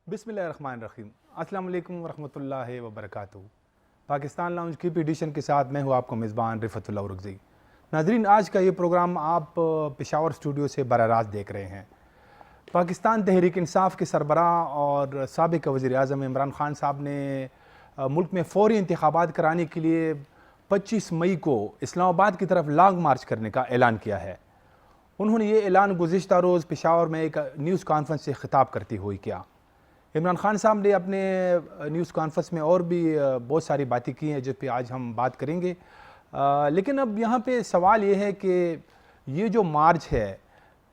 بسم اللہ الرحمن الرحیم۔ السلام علیکم ورحمۃ اللہ وبرکاتہ۔ پاکستان لاؤنج کی ایڈیشن کے ساتھ میں ہوں آپ کو میزبان رفعت اللہ اورکزئی۔ ناظرین، آج کا یہ پروگرام آپ پشاور اسٹوڈیو سے براہ راست دیکھ رہے ہیں۔ پاکستان تحریک انصاف کے سربراہ اور سابق وزیر اعظم عمران خان صاحب نے ملک میں فوری انتخابات کرانے کے لیے 25 مئی کو اسلام آباد کی طرف لانگ مارچ کرنے کا اعلان کیا ہے۔ انہوں نے یہ اعلان گزشتہ روز پشاور میں ایک نیوز کانفرنس سے خطاب کرتے ہوئے کیا۔ عمران خان صاحب نے اپنے نیوز کانفرنس میں اور بھی بہت ساری باتیں کی ہیں جس پہ آج ہم بات کریں گے، لیکن اب یہاں پہ سوال یہ ہے کہ یہ جو مارچ ہے،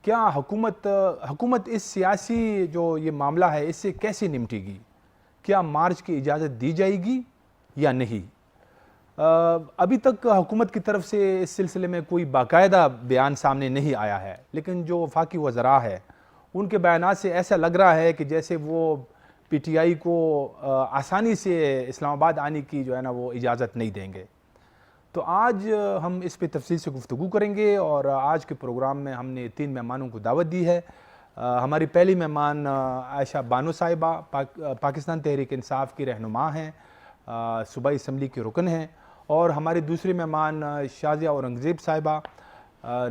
کیا حکومت اس سیاسی جو یہ معاملہ ہے اس سے کیسے نمٹے گی؟ کیا مارچ کی اجازت دی جائے گی یا نہیں؟ ابھی تک حکومت کی طرف سے اس سلسلے میں کوئی باقاعدہ بیان سامنے نہیں آیا ہے، لیکن جو وفاقی وزراء ہے ان کے بیانات سے ایسا لگ رہا ہے کہ جیسے وہ پی ٹی آئی کو آسانی سے اسلام آباد آنے کی جو ہے نا وہ اجازت نہیں دیں گے۔ تو آج ہم اس پہ تفصیل سے گفتگو کریں گے، اور آج کے پروگرام میں ہم نے 3 مہمانوں کو دعوت دی ہے۔ ہماری پہلی مہمان عائشہ بانو صاحبہ پاکستان تحریک انصاف کی رہنما ہیں، صوبائی اسمبلی کے رکن ہیں، اور ہماری دوسری مہمان شازیہ اورنگزیب صاحبہ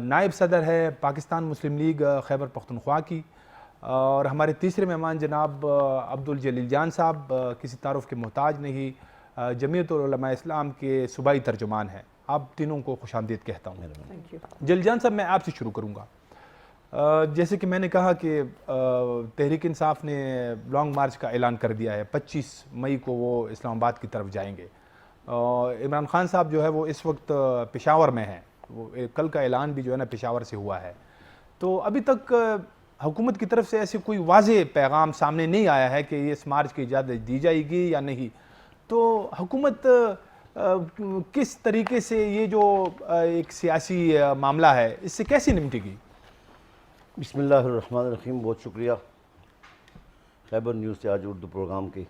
نائب صدر ہے پاکستان مسلم لیگ خیبر پختونخوا کی، اور ہمارے تیسرے مہمان جناب عبدالجلیل جان صاحب کسی تعارف کے محتاج نہیں، جمعیت العلماء اسلام کے صوبائی ترجمان ہیں۔ آپ تینوں کو خوش آمدید کہتا ہوں۔ جلیل جان صاحب، میں آپ سے شروع کروں گا۔ جیسے کہ میں نے کہا کہ تحریک انصاف نے لانگ مارچ کا اعلان کر دیا ہے، 25 مئی کو وہ اسلام آباد کی طرف جائیں گے۔ عمران خان صاحب جو ہے وہ اس وقت پشاور میں ہیں، وہ کل کا اعلان بھی جو ہے نا پشاور سے ہوا ہے۔ تو ابھی تک حکومت کی طرف سے ایسے کوئی واضح پیغام سامنے نہیں آیا ہے کہ اس مارچ کی اجازت دی جائے گی یا نہیں۔ تو حکومت کس طریقے سے یہ جو ایک سیاسی معاملہ ہے اس سے کیسے نمٹے گی؟ بسم اللہ الرحمن الرحیم۔ بہت شکریہ خیبر نیوز سے آج اردو پروگرام کے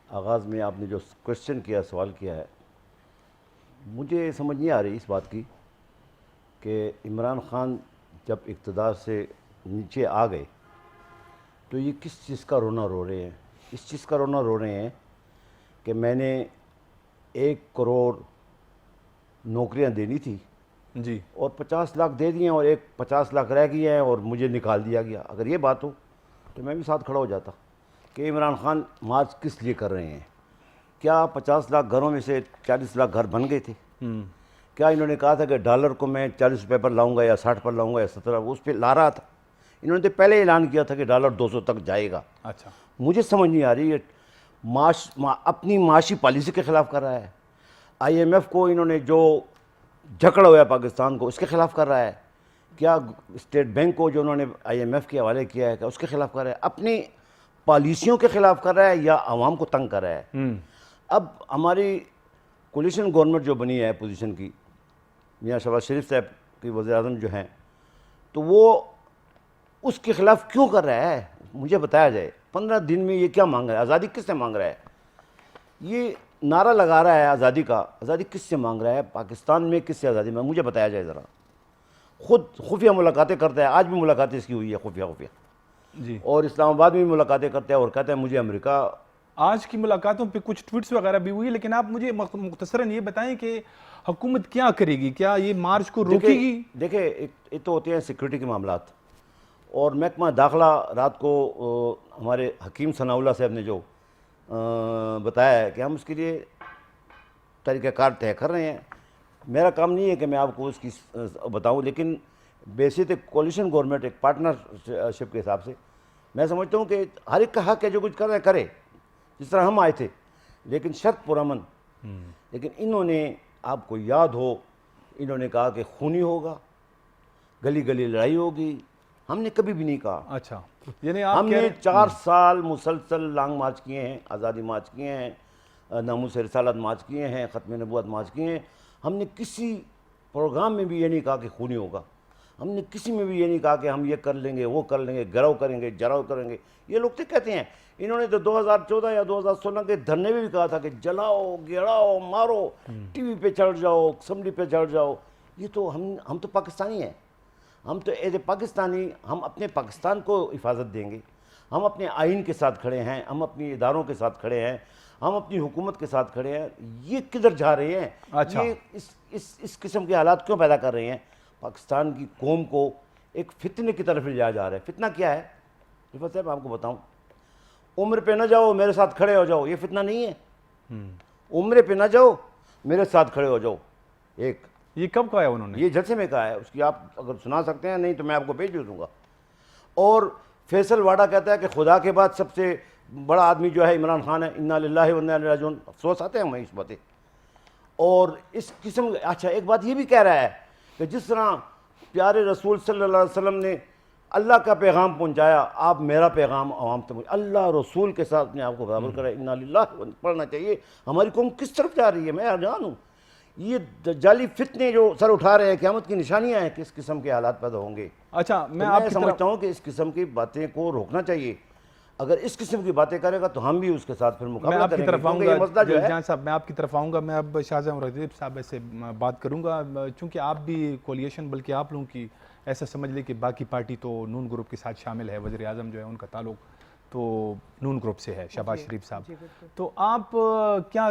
آغاز میں آپ نے جو کوشچن کیا، سوال کیا ہے، مجھے سمجھ نہیں آ رہی اس بات کی کہ عمران خان جب اقتدار سے نیچے آ گئے تو یہ کس چیز کا رونا رو رہے ہیں۔ اس چیز کا رونا رو رہے ہیں کہ میں نے 1 کروڑ نوکریاں دینی تھی جی، اور 50 لاکھ دے دیے اور 50 لاکھ رہ گئے ہیں اور مجھے نکال دیا گیا۔ اگر یہ بات ہو تو میں بھی ساتھ کھڑا ہو جاتا کہ عمران خان مارچ کس لیے کر رہے ہیں۔ کیا 50 لاکھ گھروں میں سے 40 لاکھ گھر بن گئے تھے؟ کیا انہوں نے کہا تھا کہ ڈالر کو میں 40 روپے پر لاؤں گا یا 60 پر لاؤں گا یا 17؟ اس پہ لا رہا تھا۔ انہوں نے تو پہلے اعلان کیا تھا کہ ڈالر 200 تک جائے گا۔ اچھا، مجھے سمجھ نہیں آ رہی یہ اپنی معاشی پالیسی کے خلاف کر رہا ہے۔ آئی ایم ایف کو انہوں نے جو جھکڑا ہوا ہے پاکستان کو، اس کے خلاف کر رہا ہے۔ کیا اسٹیٹ بینک کو جو انہوں نے آئی ایم ایف کے حوالے کیا ہے کہ اس کے خلاف کر رہا ہے؟ اپنی پالیسیوں کے خلاف کر رہا ہے یا عوام کو تنگ کر رہا ہے؟ اب ہماری کولیشن گورنمنٹ جو بنی ہے اپوزیشن کی، میاں شہباز شریف صاحب کی وزیر اعظم جو ہیں، تو وہ اس کے خلاف کیوں کر رہا ہے؟ مجھے بتایا جائے۔ 15 دن میں یہ کیا مانگ رہا ہے؟ آزادی کس سے مانگ رہا ہے؟ یہ نعرہ لگا رہا ہے آزادی کا، آزادی کس سے مانگ رہا ہے؟ پاکستان میں کس سے آزادی میں؟ مجھے بتایا جائے ذرا۔ خود خفیہ ملاقاتیں کرتا ہے، آج بھی ملاقاتیں اس کی ہوئی ہے خفیہ، جی، اور اسلام آباد میں بھی ملاقاتیں کرتا ہے اور کہتا ہے مجھے امریکہ۔ آج کی ملاقاتوں پہ کچھ ٹویٹس وغیرہ بھی ہوئی، لیکن آپ مجھے مختصراً یہ بتائیں کہ حکومت کیا کرے گی؟ کیا یہ مارچ کو روکے گی؟ دیکھیں یہ تو ہوتے ہیں سیکورٹی کے معاملات، اور محکمہ داخلہ رات کو ہمارے حکیم ثناء اللہ صاحب نے جو بتایا ہے کہ ہم اس کے لیے طریقہ کار طے کر رہے ہیں۔ میرا کام نہیں ہے کہ میں آپ کو اس کی بتاؤں، لیکن بیسک کولیشن گورنمنٹ ایک پارٹنرشپ کے حساب سے میں سمجھتا ہوں کہ ہر ایک کا حق ہے جو کچھ کر رہا ہے کرے، جس طرح ہم آئے تھے، لیکن شرط پرامن۔ لیکن انہوں نے، آپ کو یاد ہو، انہوں نے کہا کہ خونی ہوگا، گلی گلی لڑائی ہوگی۔ ہم نے کبھی بھی نہیں کہا۔ اچھا، یعنی آپ ہم نے 4 سال مسلسل لانگ مارچ کیے ہیں، آزادی مارچ کیے ہیں، ناموس رسالت مارچ کیے ہیں، ختم نبوت مارچ کیے ہیں۔ ہم نے کسی پروگرام میں بھی یہ نہیں کہا کہ خونی ہوگا۔ ہم نے کسی میں بھی یہ نہیں کہا کہ ہم یہ کر لیں گے، وہ کر لیں گے، گرو کریں گے، جراؤ کریں گے۔ یہ لوگ تو کہتے ہیں، انہوں نے تو 2014 یا 2016 کے دھرنے میں بھی کہا تھا کہ جلاؤ، گراؤ، مارو، ٹی وی پہ چڑھ جاؤ، اسمبلی پہ چڑھ جاؤ۔ یہ تو ہم تو پاکستانی ہیں، ہم تو ایز اے پاکستانی ہم اپنے پاکستان کو حفاظت دیں گے، ہم اپنے آئین کے ساتھ کھڑے ہیں, ہم اپنی اداروں کے ساتھ کھڑے ہیں, ہم اپنی حکومت کے ساتھ کھڑے ہیں. یہ کدھر جا رہے ہیں؟ اچھا. یہ اس قسم کے حالات کیوں پیدا کر رہے ہیں؟ پاکستان کی قوم کو ایک فتنے کی طرف لے جایا جا رہا ہے. فتنہ کیا ہے رفعت صاحب؟ آپ کو بتاؤں, عمر پہ نہ جاؤ میرے ساتھ کھڑے ہو جاؤ, یہ فتنہ نہیں ہے. عمرے پہ نہ جاؤ میرے ساتھ کھڑے ہو جاؤ. ایک یہ کب کہا ہے انہوں نے؟ یہ جلسے میں کہا ہے, اس کی آپ اگر سنا سکتے ہیں, نہیں تو میں آپ کو بھیج دوں گا. اور فیصل واڈا کہتا ہے کہ خدا کے بعد سب سے بڑا آدمی جو ہے عمران خان ہے. انا للہ و انا الیہ راجعون. افسوس آتے ہیں ہمیں اس باتیں. اور اس قسم, اچھا ایک بات یہ بھی کہہ رہا ہے کہ جس طرح پیارے رسول صلی اللہ علیہ وسلم نے اللہ کا پیغام پہنچایا, آپ میرا پیغام عوام تک. اللہ رسول کے ساتھ اپنے آپ کو برابر کرے. انا للہ پڑھنا چاہیے. ہماری قوم کس طرف جا رہی ہے میں حیران ہوں. یہ دجالی فتنے جو سر اٹھا رہے ہیں, قیامت کی نشانیاں ہیں. کس قسم کے حالات پیدا ہوں گے؟ اچھا میں میں آپ کی سمجھتا ہوں کہ اس قسم کی باتیں کو روکنا چاہیے. اگر اس قسم کی باتیں کرے گا تو ہم بھی اس کے ساتھ پھر میں مقابلہ آپ کی کریں گے. طرف آؤں کیونکہ یہ مسئلہ گا جو ہے, جان صاحب, میں آپ کی طرف آؤں گا. میں اب شاہزاں رضیب صاحب سے بات کروں گا, چونکہ آپ بھی کولیشن, بلکہ آپ لوگوں کی ایسا سمجھ لیں کہ باقی پارٹی تو نون گروپ کے ساتھ شامل ہے. وزیر اعظم جو ہے ان کا تعلق تو نون گروپ سے ہے, شہباز شریف صاحب. تو آپ کیا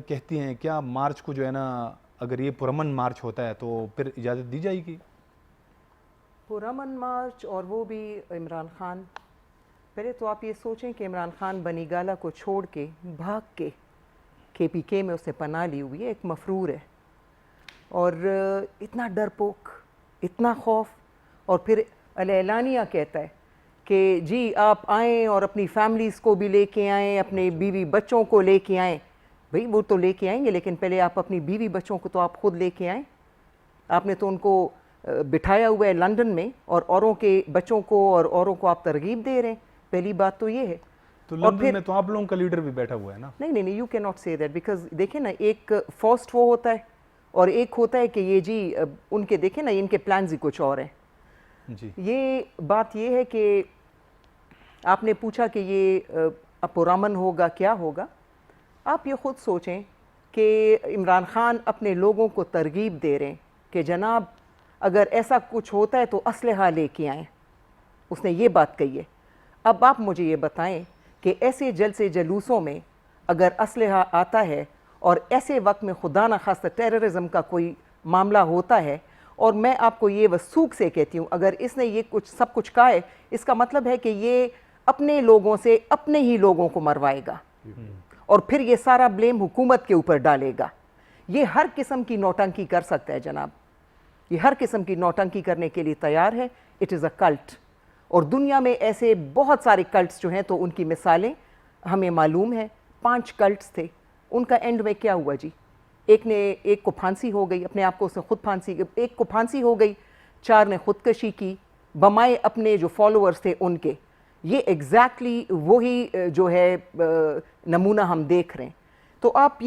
کہتی ہیں, کیا مارچ کو جو ہے نا, اگر یہ پرامن مارچ ہوتا ہے تو پھر اجازت دی جائے گی؟ پرامن مارچ, اور وہ بھی عمران خان. پہلے تو آپ یہ سوچیں کہ عمران خان بنی گالہ کو چھوڑ کے بھاگ کے پی کے میں اسے پناہ لی ہوئی ہے. ایک مفرور ہے, اور اتنا ڈرپوک, اتنا خوف, اور پھر اعلانیہ کہتا ہے کہ جی آپ آئیں اور اپنی فیملیز کو بھی لے کے آئیں, اپنے بیوی بچوں کو لے کے آئیں. بھئی وہ تو لے کے آئیں گے, لیکن پہلے آپ اپنی بیوی بچوں کو تو آپ خود لے کے آئیں. آپ نے تو ان کو بٹھایا ہوا ہے لندن میں, اور اوروں کے بچوں کو اور اوروں کو آپ ترغیب دے رہے ہیں. پہلی بات تو یہ ہے. تو لندن میں تو آپ لوگوں کا لیڈر بھی بیٹھا ہوا ہے نا. نہیں, یو کی ناٹ سے دیٹ, بیکاز دیکھیں نا, ایک فرسٹ وہ ہوتا ہے اور ایک ہوتا ہے کہ یہ جی ان کے دیکھیں نا, ان کے پلانز ہی کچھ اور ہیں. جی یہ بات یہ ہے کہ آپ نے پوچھا کہ یہ پرامن ہوگا, کیا ہوگا. آپ یہ خود سوچیں کہ عمران خان اپنے لوگوں کو ترغیب دے رہے ہیں کہ جناب اگر ایسا کچھ ہوتا ہے تو اسلحہ لے کے آئیں. اس نے یہ بات کہی ہے. اب آپ مجھے یہ بتائیں کہ ایسے جلسے جلوسوں میں اگر اسلحہ آتا ہے, اور ایسے وقت میں خدا نہ خواستہ ٹیررزم کا کوئی معاملہ ہوتا ہے, اور میں آپ کو یہ وثوق سے کہتی ہوں, اگر اس نے یہ سب کچھ کہا ہے, اس کا مطلب ہے کہ یہ اپنے لوگوں سے اپنے ہی لوگوں کو مروائے گا, اور پھر یہ سارا بلیم حکومت کے اوپر ڈالے گا. یہ ہر قسم کی نوٹنکی کر سکتا ہے جناب, یہ ہر قسم کی نوٹنکی کرنے کے لیے تیار ہے. اٹ از اے کلٹ, اور دنیا میں ایسے بہت سارے کلٹس جو ہیں تو ان کی مثالیں ہمیں معلوم ہیں. 5 کلٹس تھے, ان کا اینڈ میں کیا ہوا جی؟ ایک کو پھانسی ہو گئی, اپنے آپ کو اس نے خود پھانسی, ایک کو پھانسی ہو گئی, 4 نے خودکشی کی, بمائے اپنے جو فالوورز تھے ان کے. یہ ایگزیکٹلی وہی جو ہے نمونہ ہم دیکھ رہے ہیں. تو آپ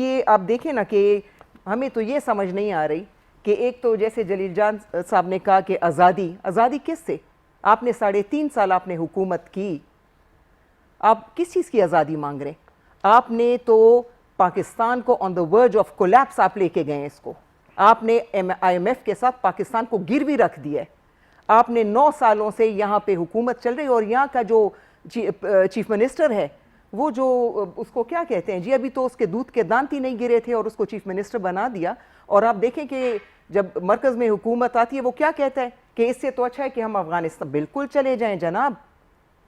دیکھیں نا کہ ہمیں تو یہ سمجھ نہیں آ رہی کہ ایک تو جیسے جلیل جان صاحب نے کہا کہ آزادی کس سے؟ آپ نے 3.5 سال آپ نے حکومت کی, آپ کس چیز کی آزادی مانگ رہے ہیں؟ آپ نے تو پاکستان کو آن دا ورج آف کولیپس آپ لے کے گئے ہیں. اس کو آپ نے IMF کے ساتھ پاکستان کو گروی رکھ دیا ہے. آپ نے 9 سالوں سے یہاں پہ حکومت چل رہی, اور یہاں کا جو چیف منسٹر ہے وہ جو اس کو کیا کہتے ہیں جی, ابھی تو اس کے دودھ کے دانتی نہیں گرے تھے اور اس کو چیف منسٹر بنا دیا. اور آپ دیکھیں کہ جب مرکز میں حکومت آتی ہے وہ کیا کہتا ہے کہ اس سے تو اچھا ہے کہ ہم افغانستان. بالکل چلے جائیں جناب,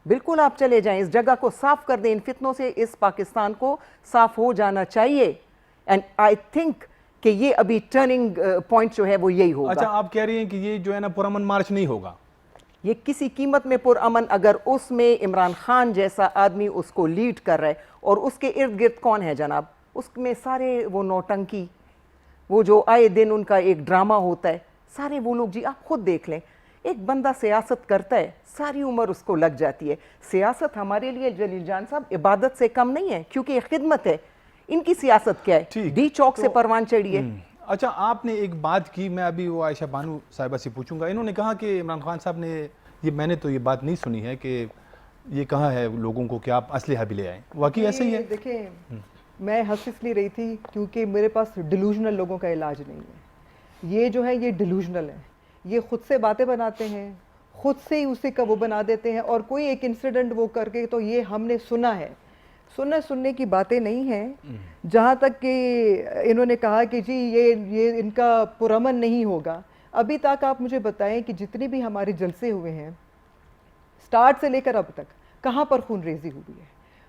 بالکل آپ چلے جائیں, اس جگہ کو صاف کر دیں, ان فتنوں سے اس پاکستان کو صاف ہو جانا چاہیے. اینڈ آئی تھنک کہ یہ ابھی ٹرننگ پوائنٹ جو ہے وہ یہی ہوگا. اچھا آپ کہہ رہی ہیں کہ یہ جو ہے نا پرامن مارچ نہیں ہوگا, یہ کسی قیمت میں پرامن, اگر اس میں عمران خان جیسا آدمی اس کو لیڈ کر رہا ہے, اور اس کے ارد گرد کون ہے جناب؟ اس میں سارے وہ نوٹنکی, وہ جو آئے دن ان کا ایک ڈرامہ ہوتا ہے, سارے وہ لوگ. جی آپ خود دیکھ لیں, ایک بندہ سیاست کرتا ہے, ساری عمر اس کو لگ جاتی ہے. سیاست ہمارے لیے جلیل جان صاحب عبادت سے کم نہیں ہے, کیونکہ یہ خدمت ہے. ان کی سیاست کیا ہے؟ ڈی چوک سے پروان چڑھی ہے. اچھا آپ نے ایک بات کی, میں ابھی وہ عائشہ بانو صاحبہ سے پوچھوں گا. انہوں نے کہا کہ عمران خان صاحب نے, یہ میں نے تو یہ بات نہیں سنی ہے کہ یہ کہا ہے لوگوں کو کہ آپ اسلحہ بھی لے آئیں. واقعی ایسا ہی ہے؟ دیکھیں, میں ہنس اس لیے رہی تھی کیونکہ میرے پاس ڈیلوژنل لوگوں کا علاج نہیں ہے. یہ جو ہے یہ ڈیلوژنل ہے, یہ خود سے باتیں بناتے ہیں, خود سے ہی اسے کا وہ بنا دیتے ہیں, اور کوئی ایک انسیڈنٹ وہ کر کے تو یہ ہم نے سنا ہے. سننے کی باتیں نہیں ہیں. جہاں تک کہ انہوں نے کہا کہ جی یہ ان کا پرامن نہیں ہوگا, ابھی تک آپ مجھے بتائیں کہ جتنے بھی ہمارے جلسے ہوئے ہیں سٹارٹ سے لے کر اب تک کہاں پر خون ریزی ہوئی ہے؟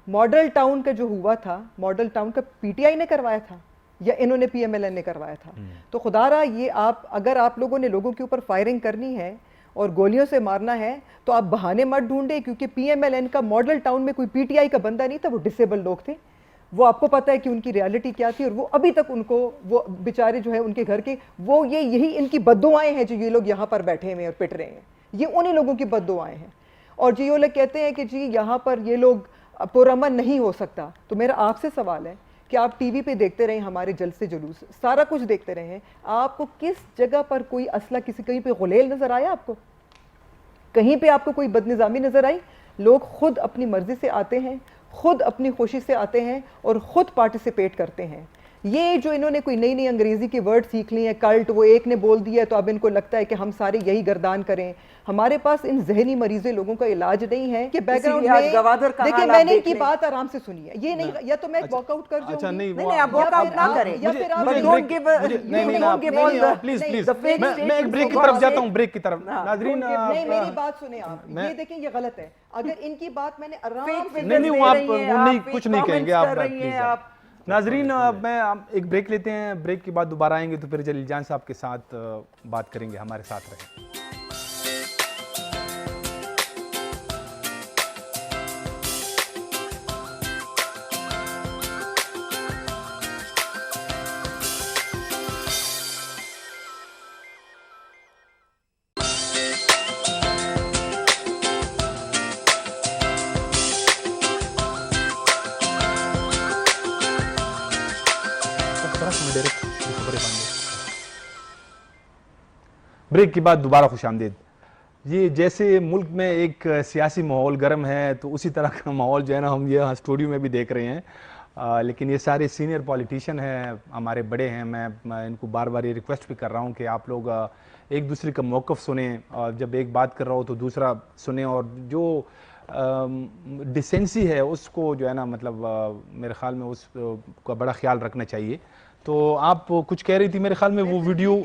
ماڈل ٹاؤن کا جو ہوا تھا, ماڈل ٹاؤن کا پی ٹی آئی نے کروایا تھا یا انہوں نے پی ایم ایل این نے کروایا تھا؟ تو خدا را یہ اگر آپ لوگوں نے لوگوں کے اوپر فائرنگ کرنی ہے اور گولیوں سے مارنا ہے تو آپ بہانے مت ڈھونڈیں, کیونکہ پی ایم ایل این کا ماڈل ٹاؤن میں کوئی پی ٹی آئی کا بندہ نہیں تھا, وہ ڈسیبل لوگ تھے. وہ آپ کو پتہ ہے کہ ان کی ریالٹی کیا تھی, اور وہ ابھی تک ان کو وہ بیچارے جو ہے ان کے گھر کے وہ یہی ان کی بد دعائیں ہیں جو یہ لوگ یہاں پر بیٹھے ہوئے اور پٹ رہے ہیں, یہ انہی لوگوں کی بد دعائیں ہیں. اور جو یہ لوگ کہتے ہیں کہ جی یہاں پر یہ لوگ پرامن نہیں ہو سکتا, تو میرا آپ سے سوال ہے کہ آپ ٹی وی پہ دیکھتے رہیں ہمارے جلسے جلوس, سارا کچھ دیکھتے رہیں, آپ کو کس جگہ پر کوئی اسلحہ کہیں پہ غلیل نظر آیا؟ آپ کو کہیں پہ آپ کو کوئی بدنظامی نظر آئی؟ لوگ خود اپنی مرضی سے آتے ہیں, خود اپنی خوشی سے آتے ہیں اور خود پارٹیسپیٹ کرتے ہیں. یہ جو انہوں نے کوئی نئی انگریزی کی ورڈ سیکھ لی ہیں, کلٹ, وہ ایک نے بول دیا تو اب ان کو لگتا ہے کہ ہم سارے یہی گردان کریں. ہمارے پاس ان ذہنی مریضے لوگوں کا علاج نہیں ہے کہ بیک گراؤنڈ میں دیکھیں, میں نے ان کی بات آرام سے سنی ہے, یہ نہیں یا تو میں واک آؤٹ کر جاؤں گی, نہیں آپ واک آؤٹ نہ کریں, میں ایک بریک کی طرف جاتا ہوں, بریک کی طرف. ناظرین نہیں, میری بات سنیں آپ, یہ دیکھیں یہ غلط ہے. اگر ان کی بات میں نے آرام سے نہیں آپ کچھ نہیں کہیں گے آپ. ناظرین میں ایک بریک لیتے ہیں, بریک کے بعد دوبارہ آئیں گے تو پھر جلیل جان صاحب کے ساتھ بات کریں گے. ہمارے ساتھ رہیں. بریک کے بعد دوبارہ خوش آمدید. یہ جیسے ملک میں ایک سیاسی ماحول گرم ہے تو اسی طرح کا ماحول جو ہے نا ہم یہ اسٹوڈیو میں بھی دیکھ رہے ہیں, لیکن یہ سارے سینئر پولیٹیشین ہیں, ہمارے بڑے ہیں. میں ان کو بار بار یہ ریکویسٹ بھی کر رہا ہوں کہ آپ لوگ ایک دوسرے کا موقف سنیں, اور جب ایک بات کر رہا ہو تو دوسرا سنیں, اور جو ڈیسینسی ہے اس کو جو ہے نا مطلب میرے خیال میں اس کا بڑا خیال رکھنا چاہیے. تو آپ کچھ کہہ رہی تھی میرے خیال میں وہ ویڈیو.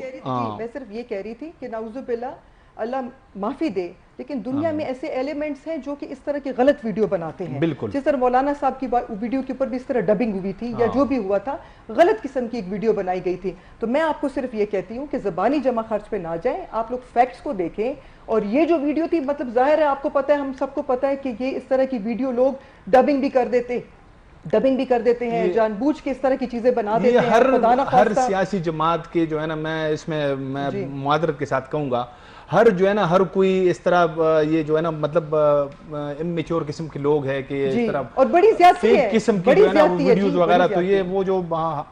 میں صرف یہ کہہ رہی تھی کہ نعوذ باللہ اللہ معافی دے, لیکن دنیا میں ایسے ایلیمنٹس ہیں جو کہ اس طرح کی غلط ویڈیو بناتے ہیں. بالکل جس طرح مولانا صاحب کی ویڈیو کے اوپر بھی اس طرح ڈبنگ ہوئی تھی یا جو بھی ہوا تھا, غلط قسم کی ایک ویڈیو بنائی گئی تھی. تو میں آپ کو صرف یہ کہتی ہوں کہ زبانی جمع خرچ پہ نہ جائیں, آپ لوگ فیکٹس کو دیکھیں. اور یہ جو ویڈیو تھی, مطلب ظاہر ہے آپ کو پتہ ہے, ہم سب کو پتہ ہے کہ یہ اس طرح کی ویڈیو لوگ ڈبنگ بھی کر دیتے ہیں, جان بوجھ کے اس طرح کی چیزیں بنا دیتے ہیں. ہر سیاسی جماعت کے جو ہے نا, میں اس میں معذرت کے ساتھ کہوں گا, ہر جو ہے نا ہر کوئی اس طرح یہ جو ہے نا مطلب امیچور قسم کے لوگ ہیں کہ اس طرح اور بڑی زیادتی ہے, قسم کی جو ہے نا ویڈیوز وغیرہ. تو یہ وہ جو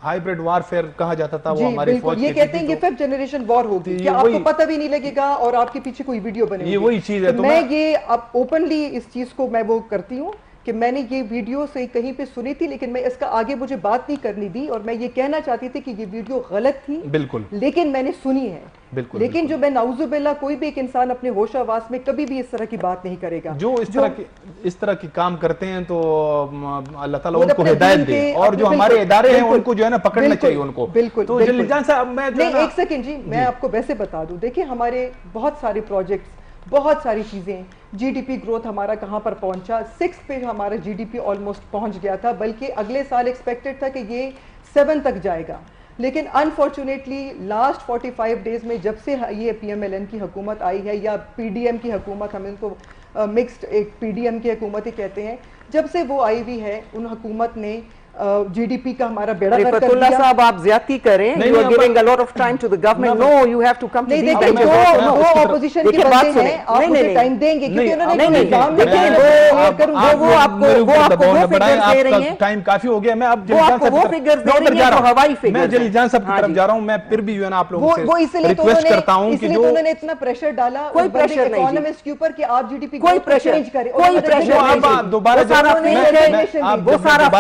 ہائیبرڈ وارفیئر کہا جاتا تھا وہ ہماری فوج یہ کہتے ہیں یہ ففتھ جنریشن وار ہوگی کہ آپ کو پتہ بھی نہیں لگے گا اور آپ کے پیچھے کوئی ویڈیو بنے گی. یہ وہی چیز ہے. میں یہ اب اوپنلی اس چیز کو میں وہ کرتی ہوں کہ میں نے یہ ویڈیو سے کہیں پہ سنی تھی, لیکن میں اس کا آگے مجھے بات نہیں کرنی دی, اور میں یہ کہنا چاہتی تھی کہ یہ ویڈیو غلط تھی. بالکل, لیکن میں نے سنی ہے. بالکل, لیکن جو میں نعوذ باللہ, کوئی بھی ایک انسان اپنے ہوش آواز میں کبھی بھی اس طرح کی بات نہیں کرے گا. جو اس طرح کی کام کرتے ہیں تو اللہ تعالیٰ ان کو ہدایت دے, اور جو ہمارے ادارے ہیں ان کو جو ہے نا پکڑنا چاہیے ان کو. بالکل. تو جلیل جان صاحب میں ایک سیکنڈ جی, میں آپ کو ویسے بتا دوں, دیکھیں ہمارے بہت سارے پروجیکٹس, بہت ساری چیزیں, جی ڈی پی گروتھ ہمارا کہاں پر پہنچا, 6 پہ ہمارا جی ڈی پی آلموسٹ پہنچ گیا تھا, بلکہ اگلے سال ایکسپیکٹڈ تھا کہ یہ 7 تک جائے گا. لیکن انفارچونیٹلی لاسٹ 45 ڈیز میں جب سے یہ پی ایم ایل این کی حکومت آئی ہے, یا پی ڈی ایم کی حکومت, ہم ان کو مکسڈ ایک پی ڈی ایم کی حکومت ہی کہتے ہیں, جب سے وہ آئی ہوئی ہے, ان حکومت نے جی ڈی پی کا ہمارا بیڑا غرق کر دیا. صاحب آپ زیادتی کریں, you are giving a lot of time to the government. No, you have to come to these benches. وہ اپوزیشن کے بندے ہیں, آپ مجھے ٹائم دیں گے کیونکہ انہوں نے نظام میں وہ آپ کو وہ فگرز دے رہی ہیں. ٹائم کافی ہو گیا, میں اب وہ فگرز دے رہی ہیں جو ہوائی فگرز. میں جلیل جان صاحب کی طرف جا رہا ہوں, میں پھر بھی جو ہے نا آپ لوگوں سے ریکویسٹ کرتا ہوں کہ جو انہوں نے اتنا پریشر ڈالا کوئی پریشر نہیں اکانومسٹ کے اوپر کہ آپ جی ڈی پی کوئی پریشر کوئی پریشر نہیں. دوبارہ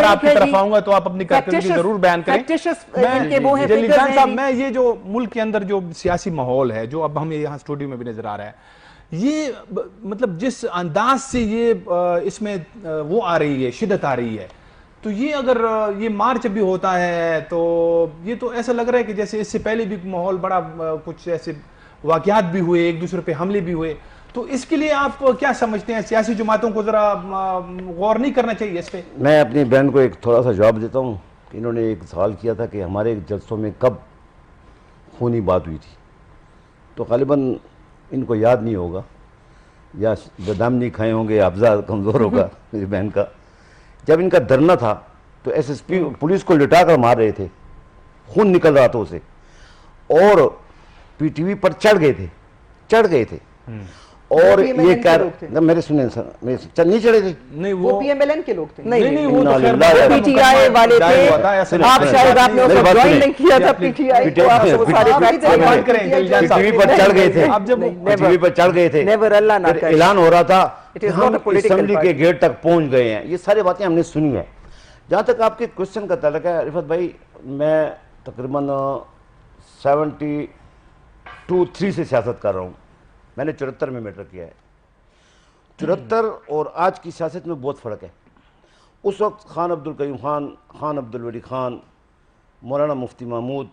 آپ کی طرف آؤں گا تو آپ اپنی ضرور بیان کریں. جلیل جان صاحب, میں یہ جو ملک کے اندر جو سیاسی ماحول ہے, جو اب ہمیں یہاں اسٹوڈیو میں بھی نظر آ رہا ہے, یہ مطلب جس انداز سے یہ اس میں وہ آ رہی ہے، شدت آ رہی ہے، تو یہ اگر یہ مارچ بھی ہوتا ہے تو یہ تو ایسا لگ رہا ہے کہ جیسے اس سے پہلے بھی ماحول بڑا کچھ ایسے واقعات بھی ہوئے، ایک دوسرے پہ حملے بھی ہوئے، تو اس کے لیے آپ کیا سمجھتے ہیں؟ سیاسی جماعتوں کو ذرا غور نہیں کرنا چاہیے اس پہ؟ میں اپنی بہن کو ایک تھوڑا سا جواب دیتا ہوں کہ انہوں نے ایک سوال کیا تھا کہ ہمارے جلسوں میں کب خونی بات ہوئی تھی، تو غالباً ان کو یاد نہیں ہوگا، یا بادام نہیں کھائے ہوں گے، افزا کمزور ہوگا میری بہن کا۔ جب ان کا دھرنا تھا تو ایس ایس پی پولیس کو لٹا کر مار رہے تھے، خون نکل رہا تھا اسے، اور پی ٹی وی پر چڑھ گئے تھے اور یہ کہہ میرے سنیں سر، نہیں چڑھے تھے، نہیں وہ پی ایم ایل این کے لوگ تھے، نہیں وہ تو خیر پی ٹی آئی والے تھے، آپ شاید آپ نے اس کو جوائن نہیں کیا تھا پی ٹی آئی کو، آپ وہ سارے فیکٹس پی ٹی وی پر چڑھ گئے تھے، پی ٹی وی پر چڑھ گئے تھے، نیور اللہ نہ کرے، اعلان ہو رہا تھا It کہ is ہم not a political اسمبلی کے party. گیٹ تک پہنچ گئے ہیں۔ یہ ساری باتیں ہم نے سنی ہیں۔ جہاں تک آپ کے کوشچن کا تعلق ہے رفعت بھائی، میں تقریباً 73 سے سیاست کر رہا ہوں، میں نے 74 میں میٹر کیا ہے۔ 74 اور آج کی سیاست میں بہت فرق ہے۔ اس وقت خان عبدالقیوم خان، خان عبدالولی خان، مولانا مفتی محمود،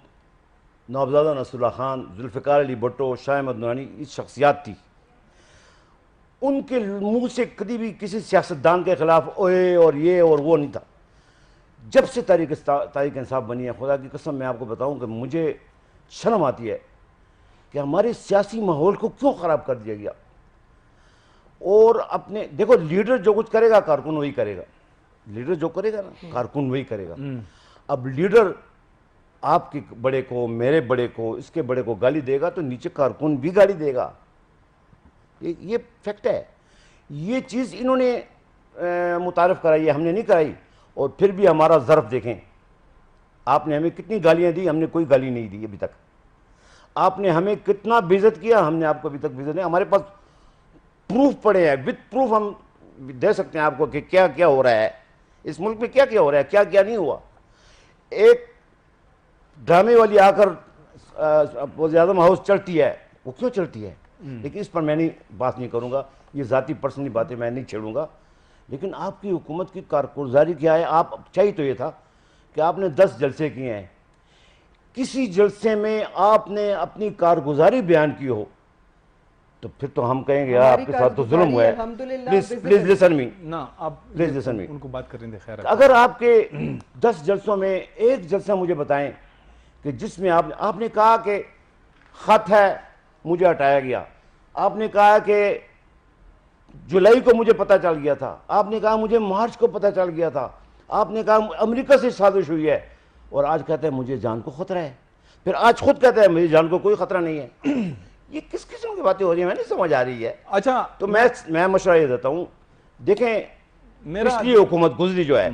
نوابزادہ نصر اللہ خان، ذوالفقار علی بھٹو، شاہ احمد نورانی، یہ شخصیات تھی۔ ان کے منہ سے کبھی بھی کسی سیاستدان کے خلاف اوئے اور یہ اور وہ نہیں تھا۔ جب سے تحریک انصاف بنی ہے، خدا کی قسم میں آپ کو بتاؤں کہ مجھے شرم آتی ہے کہ ہمارے سیاسی ماحول کو کیوں خراب کر دیا گیا۔ اور اپنے دیکھو، لیڈر جو کچھ کرے گا کارکن وہی کرے گا، لیڈر جو کرے گا نا کارکن وہی کرے گا۔ اب لیڈر آپ کے بڑے کو، میرے بڑے کو، اس کے بڑے کو گالی دے گا تو نیچے کارکن بھی گالی دے گا، یہ فیکٹ ہے۔ یہ چیز انہوں نے متعارف کرائی ہے، ہم نے نہیں کرائی۔ اور پھر بھی ہمارا ظرف دیکھیں، آپ نے ہمیں کتنی گالیاں دی، ہم نے کوئی گالی نہیں دی ابھی تک۔ آپ نے ہمیں کتنا بے عزت کیا، ہم نے آپ کو ابھی تک بے عزت نہیں۔ ہمارے پاس پروف پڑے ہیں، وتھ پروف ہم دے سکتے ہیں آپ کو کہ کیا کیا ہو رہا ہے اس ملک میں، کیا کیا ہو رہا ہے، کیا کیا نہیں ہوا۔ ایک ڈرامے والی آ کر وزیر اعظم ہاؤس چڑھتی ہے، وہ کیوں چڑھتی ہے، لیکن اس پر میں نہیں بات نہیں کروں گا، یہ ذاتی پرسنلی باتیں میں نہیں چھیڑوں گا۔ لیکن آپ کی حکومت کی کارگزاری کیا ہے؟ آپ چاہیے تو یہ تھا کہ آپ نے 10 جلسے کیے ہیں، کسی جلسے میں آپ نے اپنی کارگزاری بیان کی ہو تو پھر تو ہم کہیں گے یار آپ کے ساتھ تو ظلم ہوا ہے۔ پلیز لسن می، نا آپ پلیز لسن می۔ ان کو بات کرنے دیں، خیر ہے۔ اگر آپ کے 10 جلسوں میں ایک جلسہ مجھے بتائیں کہ جس میں آپ نے کہا کہ خط ہے مجھے ہٹایا گیا، آپ نے کہا کہ جولائی کو مجھے پتہ چل گیا تھا، آپ نے کہا مجھے مارچ کو پتہ چل گیا تھا، آپ نے کہا امریکہ سے سازش ہوئی ہے، اور آج کہتے ہیں مجھے جان کو خطرہ ہے، پھر آج خود کہتے ہیں مجھے جان کو کوئی خطرہ نہیں ہے۔ یہ کس قسم کی باتیں ہو رہی ہیں، میں نہیں سمجھ آ رہی ہے۔ اچھا، تو میں مشورہ یہ دیتا ہوں، دیکھیں پچھلی حکومت گزری جو ہے،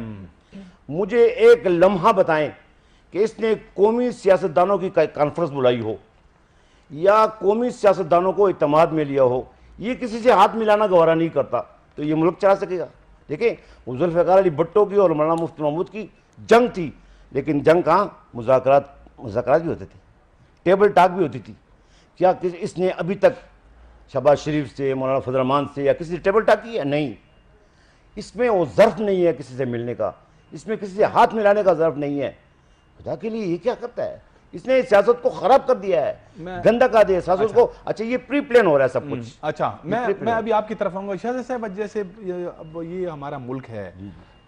مجھے ایک لمحہ بتائیں کہ اس نے قومی سیاستدانوں کی کانفرنس بلائی ہو یا قومی سیاستدانوں کو اعتماد میں لیا ہو، یہ کسی سے ہاتھ ملانا گوارا نہیں کرتا تو یہ ملک چلا سکے گا؟ دیکھیں ذوالفقار علی بھٹو کی اور مولانا مفتی محمود کی جنگ تھی، لیکن جنگ کہاں، مذاکرات بھی ہوتے تھے، ٹیبل ٹاک بھی ہوتی تھی۔ کیا اس نے ابھی تک شہباز شریف سے، مولانا فضل الرحمان سے یا کسی سے ٹیبل ٹاک کی ہے؟ نہیں۔ اس میں وہ ظرف نہیں ہے کسی سے ملنے کا، اس میں کسی سے ہاتھ ملانے کا ظرف نہیں ہے۔ خدا کے لیے یہ کیا کرتا ہے؟ اس نے سیاست کو خراب کر دیا ہے، گندا کر دیا ہے سیاست کو۔ اچھا یہ پری پلان ہو رہا ہے سب کچھ۔ اچھا، میں ابھی آپ کی طرف آؤں گا شہزاد صاحب۔ جیسے اب یہ ہمارا ملک ہے،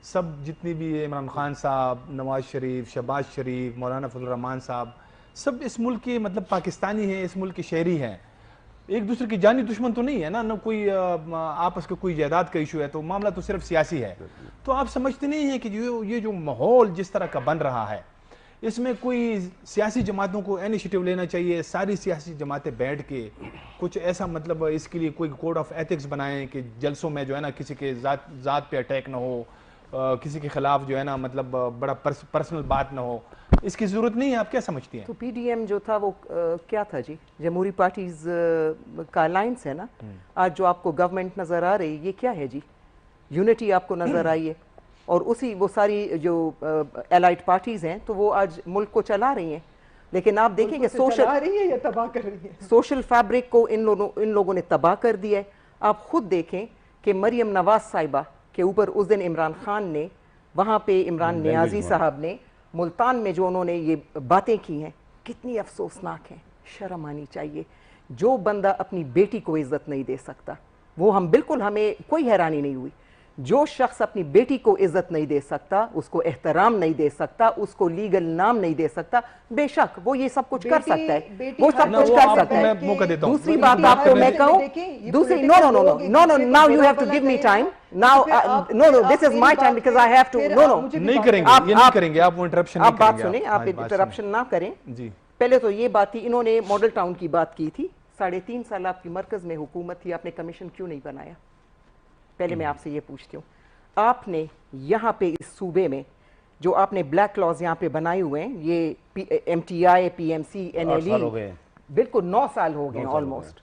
سب جتنی بھی عمران خان صاحب، نواز شریف، شہباز شریف، مولانا فضل الرحمان صاحب، سب اس ملک کے مطلب پاکستانی ہیں، اس ملک کے شہری ہیں، ایک دوسرے کی جانی دشمن تو نہیں ہے نا، نہ کوئی آپس کا کوئی جائیداد کا ایشو ہے، تو معاملہ تو صرف سیاسی ہے۔ تو آپ سمجھتے نہیں ہیں کہ یہ جو ماحول جس طرح کا بن رہا ہے، اس میں کوئی سیاسی جماعتوں کو انیشیٹو لینا چاہیے، ساری سیاسی جماعتیں بیٹھ کے کچھ ایسا مطلب اس کے لیے کوئی کوڈ آف ایتھکس بنائیں کہ جلسوں میں جو ہے نا کسی کے ذات پہ اٹیک نہ ہو، کسی کے خلاف جو ہے نا مطلب بڑا پرسنل بات نہ ہو، اس کی ضرورت نہیں ہے؟ آپ کیا سمجھتی ہیں؟ تو پی ڈی ایم جو تھا وہ کیا تھا جی؟ جمہوری پارٹیز کا الائنس ہے نا۔ آج جو آپ کو گورنمنٹ نظر آ رہی یہ کیا ہے جی؟ یونٹی آپ کو نظر آئی ہے، اور اسی وہ ساری جو الائڈ پارٹیز ہیں تو وہ آج ملک کو چلا رہی ہیں۔ لیکن آپ دیکھیں کہ سوشل چلا رہی ہے یا تباہ کر رہی ہے. سوشل فیبرک کو ان لوگوں نے تباہ کر دیا ہے. آپ خود دیکھیں کہ مریم نواز صاحبہ کے اوپر اس دن عمران خان نے وہاں پہ عمران نیازی صاحب نے ملتان میں جو انہوں نے یہ باتیں کی ہیں کتنی افسوسناک ہیں. شرم آنی چاہیے. جو بندہ اپنی بیٹی کو عزت نہیں دے سکتا, وہ بالکل ہمیں کوئی حیرانی نہیں ہوئی. جو شخص اپنی بیٹی کو عزت نہیں دے سکتا, اس کو احترام نہیں دے سکتا, اس کو لیگل نام نہیں دے سکتا, بے شک وہ یہ سب کچھ کر سکتا ہے, وہ سب کچھ کر سکتا ہے. موقع دیتا ہوں. دوسری بات آپ کو میں کہوں, دوسری no, now you have to give me time. Now, no, this is my time because I have to, no. نہیں کریں گے, یہ نہیں کریں گے, آپ وہ انٹرپشن نہیں آپ کریں بات گے. سنیں, آپ انٹرپشن نہ کریں. جی پہلے تو یہ بات تھی, انہوں نے ماڈل ٹاؤن کی بات کی تھی. 3.5 سال آپ کی مرکز میں حکومت تھی, آپ نے کمیشن کیوں نہیں بنایا؟ پہلے میں آپ سے یہ پوچھتی ہوں. آپ نے یہاں پہ اس صوبے میں جو آپ نے بلیک کلاز یہاں پہ بنائے ہوئے ہیں, یہ M T I, P M C, N L E, بالکل 9 سال ہو گئے آلموسٹ,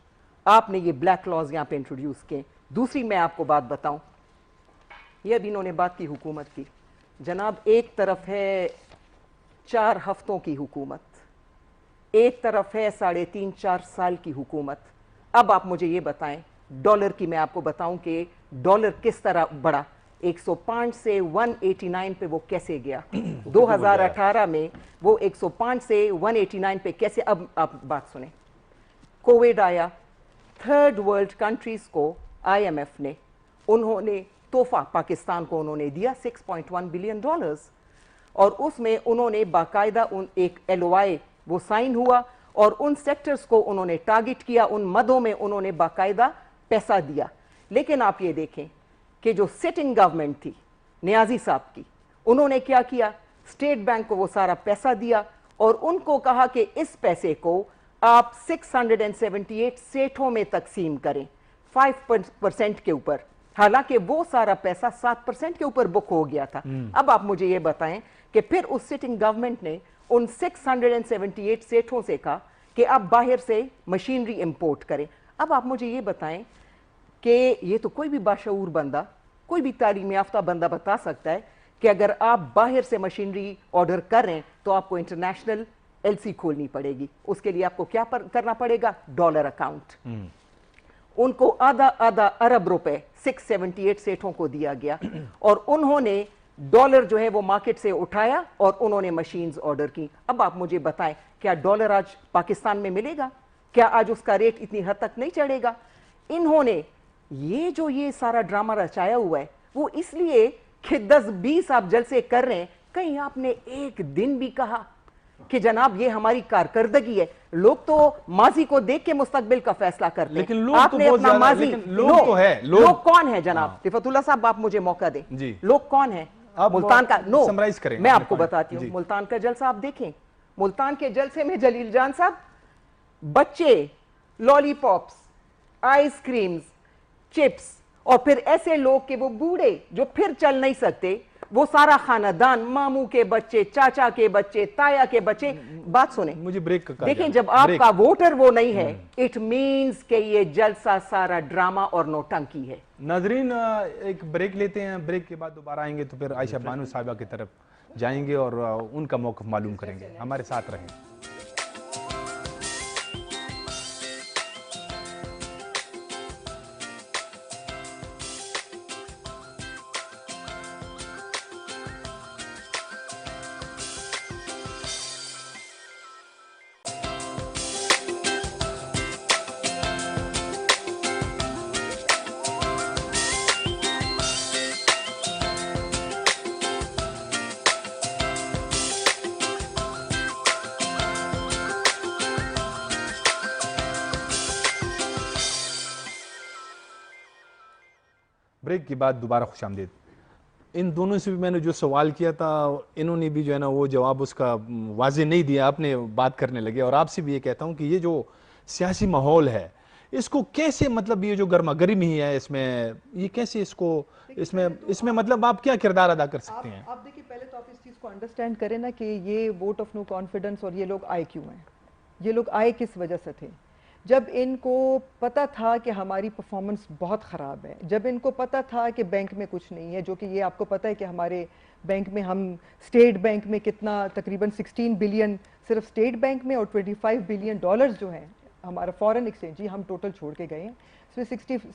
آپ نے یہ بلیک کلاز یہاں پہ انٹروڈیوس کیے. دوسری میں آپ کو بات بتاؤں, یہ ابھی انہوں نے بات کی حکومت کی. جناب ایک طرف ہے 4 ہفتوں کی حکومت, ایک طرف ہے 3.5-4 سال کی حکومت. اب آپ مجھے یہ بتائیں, ڈالر کی میں آپ کو بتاؤں کہ ڈالر کس طرح بڑھا, 105 سے 189 پہ وہ کیسے گیا 2018 میں, وہ 105 سے 189 پہ کیسے. اب آپ بات سنیں, کووڈ آیا, 3rd ورلڈ کنٹریز کو آئی ایم ایف نے, انہوں نے تحفہ پاکستان کو انہوں نے دیا $6.1 بلین, اور اس میں انہوں نے باقاعدہ ایک ایل او آئی وہ سائن ہوا, اور ان سیکٹرز کو انہوں نے ٹارگٹ کیا, ان مدوں میں انہوں نے باقاعدہ پیسہ دیا. لیکن آپ یہ دیکھیں کہ جو سٹنگ گورنمنٹ تھی نیازی صاحب کی, انہوں نے کیا کیا, اسٹیٹ بینک کو وہ سارا پیسہ دیا, اور ان کو کہا کہ اس پیسے کو آپ 678 سیٹوں میں تقسیم کریں 5% کے اوپر, حالانکہ وہ سارا پیسہ 7% کے اوپر بک ہو گیا تھا. اب آپ مجھے یہ بتائیں کہ پھر اس سٹنگ گورنمنٹ نے ان 678 سیٹوں سے کہا کہ آپ باہر سے مشینری امپورٹ کریں. اب آپ مجھے یہ بتائیں کہ یہ تو کوئی بھی باشعور بندہ, کوئی بھی تعلیم یافتہ بندہ بتا سکتا ہے کہ اگر آپ باہر سے مشینری آرڈر کر رہے ہیں تو آپ کو انٹرنیشنل ایل سی کھولنی پڑے گی. اس کے لیے آپ کو کیا کرنا پڑے گا, ڈالر اکاؤنٹ. ان کو آدھا ارب روپے 678 سیٹوں کو دیا گیا, اور انہوں نے ڈالر جو ہے وہ مارکیٹ سے اٹھایا اور انہوں نے مشینز آرڈر کی. اب آپ مجھے بتائیں, کیا ڈالر آج پاکستان میں ملے گا؟ کیا آج اس کا ریٹ اتنی حد تک نہیں چڑھے گا؟ انہوں نے یہ سارا ڈرامہ رچایا ہوا ہے وہ اس لیے کہ 10-20 آپ جلسے کر رہے ہیں, کہیں آپ نے ایک دن بھی کہا کہ جناب یہ ہماری کارکردگی ہے؟ لوگ تو ماضی کو دیکھ کے مستقبل کا فیصلہ کرتے ہیں. لیکن لوگ آپ تو نے بہت اپنا زیادہ, ماضی, لیکن لوگ تو ہے, لوگ کون ہیں جناب؟ رفعت اللہ صاحب آپ مجھے موقع دیں. جی. لوگ کون ہیں آپ ملتان کا؟ نو, سمرائز کریں, میں آپ کو بتاتی ہوں. ملتان کا جلسہ آپ دیکھیں, ملتان کے جلسے میں جلیل جان صاحب بچے, لالی پاپس, آئس کریمز, چپس, اور پھر ایسے لوگ کہ وہ بوڑھے جو پھر چل نہیں سکتے, وہ سارا خاندان, ماموں کے بچے, چاچا کے بچے, تایا کے بچے. بات سنیں, مجھے بریک کا دیکھیں جب آپ کا ووٹر وہ نہیں ہے, اٹ مینز کہ یہ جلسہ سارا ڈرامہ اور نوٹنکی ہے. ناظرین ایک بریک لیتے ہیں, بریک کے بعد دوبارہ آئیں گے تو پھر عائشہ بانو صاحبہ کی طرف جائیں گے اور ان کا موقف معلوم کریں گے. ہمارے ساتھ رہیں. بریک کے بعد دوبارہ خوش آمدید. ان دونوں سے بھی میں نے جو سوال کیا تھا, انہوں نے بھی جو ہے نا وہ جواب اس کا واضح نہیں دیا, اپنے بات کرنے لگے. اور آپ سے بھی یہ کہتا ہوں کہ یہ جو سیاسی ماحول ہے اس کو کیسے, مطلب یہ جو گرما گرمی ہی ہے اس میں, یہ کیسے اس میں مطلب آپ کیا کردار ادا کر سکتے ہیں؟ آپ دیکھیں, پہلے تو آپ اس چیز کو انڈرسٹینڈ کریں نا کہ یہ ووٹ آف نو کانفیڈنس, اور یہ لوگ آئے کیوں ہیں, یہ لوگ آئے کس وجہ سے تھے. جب ان کو پتہ تھا کہ ہماری پرفارمنس بہت خراب ہے, جب ان کو پتہ تھا کہ بینک میں کچھ نہیں ہے, جو کہ یہ آپ کو پتہ ہے کہ ہمارے بینک میں ہم اسٹیٹ بینک میں کتنا تقریباً 16 بلین صرف اسٹیٹ بینک میں اور 25 بلین ڈالرز جو ہیں ہمارا فارن ایکسچینج جی ہم ٹوٹل چھوڑ کے گئے ہیں, اس میں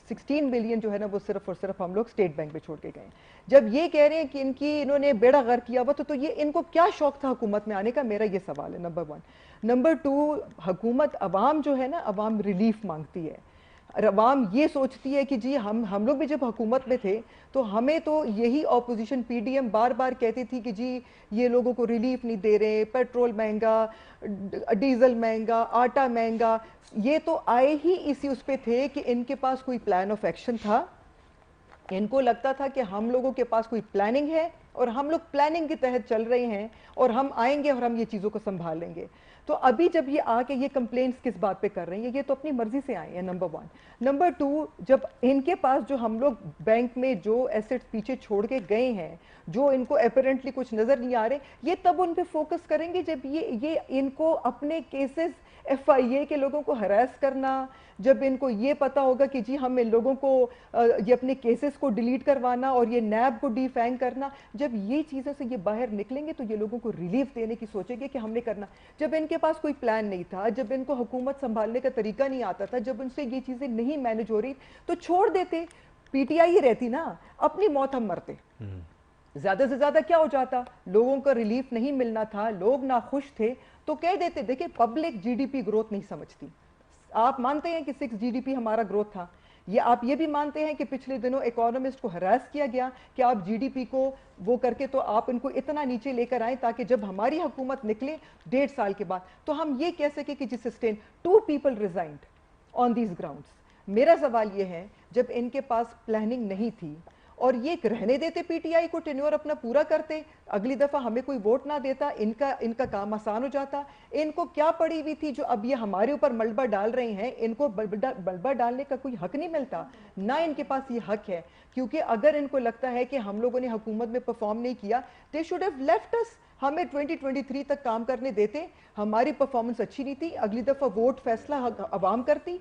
16 بلین جو ہے نا وہ صرف اور صرف ہم لوگ اسٹیٹ بینک میں چھوڑ کے گئے ہیں. جب یہ کہہ رہے ہیں کہ انہوں نے بیڑا غرق کیا ہوا تو یہ ان کو کیا شوق تھا حکومت میں آنے کا, میرا یہ سوال ہے نمبر 1. نمبر 2, حکومت عوام جو ہے نا عوام ریلیف مانگتی ہے, عوام یہ سوچتی ہے کہ جی ہم لوگ بھی جب حکومت میں تھے تو ہمیں تو یہی اپوزیشن پی ڈی ایم بار بار کہتی تھی کہ جی یہ لوگوں کو ریلیف نہیں دے رہے, پیٹرول مہنگا, ڈیزل مہنگا, آٹا مہنگا. یہ تو آئے ہی اسی اس پہ تھے کہ ان کے پاس کوئی پلان آف ایکشن تھا, ان کو لگتا تھا کہ ہم لوگوں کے پاس کوئی پلاننگ ہے اور ہم لوگ پلاننگ کے تحت چل رہے ہیں اور ہم آئیں گے اور ہم یہ چیزوں کو سنبھال لیں گے. تو ابھی جب یہ آ کے یہ کمپلینٹس کس بات پہ کر رہے ہیں, یہ تو اپنی مرضی سے آئے ہیں نمبر 1. نمبر 2, جب ان کے پاس جو ہم لوگ بینک میں جو ایسٹس پیچھے چھوڑ کے گئے ہیں جو ان کو اپیرنٹلی کچھ نظر نہیں آ رہے, یہ تب ان پہ فوکس کریں گے جب یہ ان کو اپنے کیسز ایف آئی اے کے لوگوں کو ہراس کرنا, جب ان کو یہ پتا ہوگا کہ جی ہم ان لوگوں کو یہ اپنے کیسز کو ڈیلیٹ کروانا اور یہ نیب کو ڈی فینگ کرنا, جب یہ چیزوں سے یہ باہر نکلیں گے تو یہ لوگوں کو ریلیف دینے کی سوچیں گے کہ ہم نے کرنا. جب ان کے پاس کوئی پلان نہیں تھا, جب ان کو حکومت سنبھالنے کا طریقہ نہیں آتا تھا, جب ان سے یہ چیزیں نہیں مینج ہو رہی تو چھوڑ دیتے, پی ٹی آئی ہی رہتی نا, اپنی موت ہم مرتے. زیادہ سے زیادہ کیا ہو جاتا, لوگوں کا ریلیف نہیں ملنا تھا, لوگ ناخوش تھے تو کہہ دیتے. دیکھیں public G D P growth نہیں سمجھتی. آپ مانتے ہیں کہ 6 جی ڈی پی ہمارا گروتھ تھا, یہ آپ یہ بھی مانتے ہیں کہ پچھلے دنوں اکانومسٹ کو ہراس کیا گیا کہ آپ جی ڈی پی کو وہ کر کے تو آپ ان کو اتنا نیچے لے کر آئیں تاکہ جب ہماری حکومت نکلے 1.5 سال کے بعد تو ہم یہ کہہ سکیں کہ جی sustain 2 people resigned on these grounds. میرا سوال یہ ہے جب ان کے پاس پلاننگ نہیں تھی اور یہ رہنے دیتے پی ٹی آئی کو, ٹینیور اپنا پورا کرتے, اگلی دفعہ ہمیں کوئی ووٹ نہ دیتا, ان کا کام آسان ہو جاتا. ان کو کیا پڑی ہوئی تھی جو اب یہ ہمارے اوپر ملبہ ڈال رہے ہیں, ان کو ملبہ ڈالنے کا کوئی حق نہیں ملتا, نہ ان کے پاس یہ حق ہے. کیونکہ اگر ان کو لگتا ہے کہ ہم لوگوں نے حکومت میں پرفارم نہیں کیا, they should have left us. ہمیں 2023 تک کام کرنے دیتے, ہماری پرفارمنس اچھی نہیں تھی, اگلی دفعہ ووٹ فیصلہ عوام کرتی.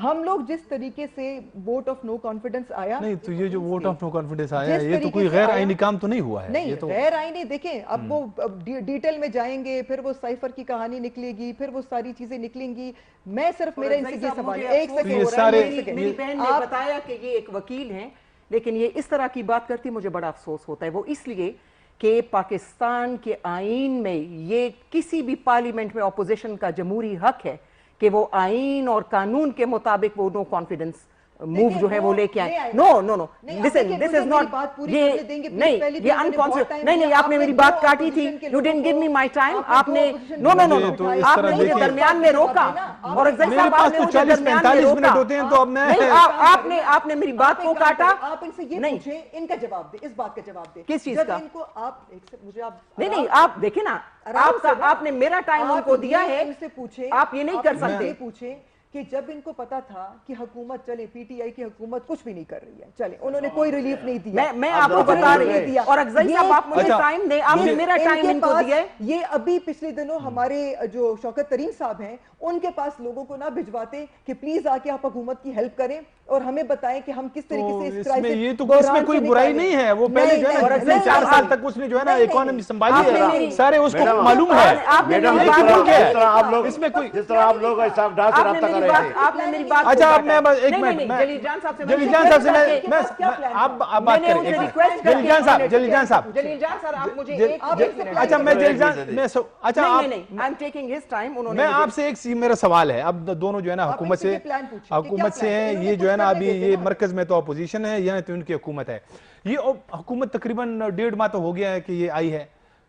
ہم لوگ جس طریقے سے ووٹ آف نو کانفیڈنس آیا, نہیں تو یہ جو ووٹ آف نو کانفیڈنس آیا ہے یہ تو کوئی غیر آئینی کام تو نہیں ہوا ہے. نہیں غیر آئینی, دیکھیں اب وہ ڈیٹیل میں جائیں گے, پھر وہ سائفر کی کہانی نکلے گی, پھر وہ ساری چیزیں نکلیں گی. میں صرف میرا ان سے یہ سوال ہے, ایک سیکنڈ, میری بہن نے بتایا کہ یہ ایک وکیل ہیں لیکن یہ اس طرح کی بات کرتی, مجھے بڑا افسوس ہوتا ہے. وہ اس لیے کہ پاکستان کے آئین میں یہ کسی بھی پارلیمنٹ میں اپوزیشن کا جمہوری حق ہے کہ وہ آئین اور قانون کے مطابق وہ نو کانفیڈنس موو جو ہے وہ لے کے آئیں. نو نو نو listen, this is not, یہ نہیں, یہ انکانسٹیٹیوشنل نہیں, آپ نے میری بات کاٹی تھی, you didn't give me my time, آپ نے نو نو نو نو آپ نے مجھے درمیان میں روکا, اور افضل صاحب آپ نے مجھے درمیان میں روکا, آپ نے میری بات کو کاٹا. آپ ان سے یہ پوچھیں, ان کا جواب دیں, اس بات کا جواب دیں. کس چیز کا؟ ان کو آپ مجھے نہیں نہیں آپ دیکھیں نا, آپ نے میرا ٹائم ان کو دیا ہے, آپ یہ نہیں کر سکتے. پوچھیں کہ جب ان کو پتا تھا کہ حکومت چلے, پی ٹی آئی کی حکومت کچھ بھی نہیں کر رہی ہے, چلے انہوں نے کوئی ریلیف نہیں دیا, میں آپ کو بتا رہی ہوں, اور افضل صاحب آپ مجھے ٹائم دیں, آپ نے میرا ٹائم ان کو دیا ہے. یہ ابھی پچھلے دنوں ہمارے جو شوکت ترین صاحب ہیں ان کے پاس لوگوں کو نہ بھجواتے کہ پلیز آ کے آپ حکومت کی ہیلپ کریں اور ہمیں بتائیں کہ ہم کس طریقے سے اس کرائسس, یہ تو اس میں کوئی برائی نہیں ہے. وہ پہلے جو ہے نا 4 سال تک اس نے جو ہے نا اکانومی سنبھالی ہے, سارے اس کو معلوم ہے. اس میں کوئی جس طرح آپ لوگ اسحاق ڈار سے رابطہ کر رہے تھے. اچھا اب میں ایک منٹ, جلیل جان صاحب سے میں آپ بات کریں, جلیل جان صاحب اچھا میں جلیل جان میں اچھا میں آپ سے ایک میرا سوال ہے. اب دونوں جو ہے نا حکومت سے ہیں, یہ جو ہے نا ابھی یہ مرکز میں تو اپوزیشن ہے, یہاں تو ان کی حکومت ہے. یہ حکومت تقریباً 1.5 ماہ تو ہو گیا ہے کہ یہ آئی ہے,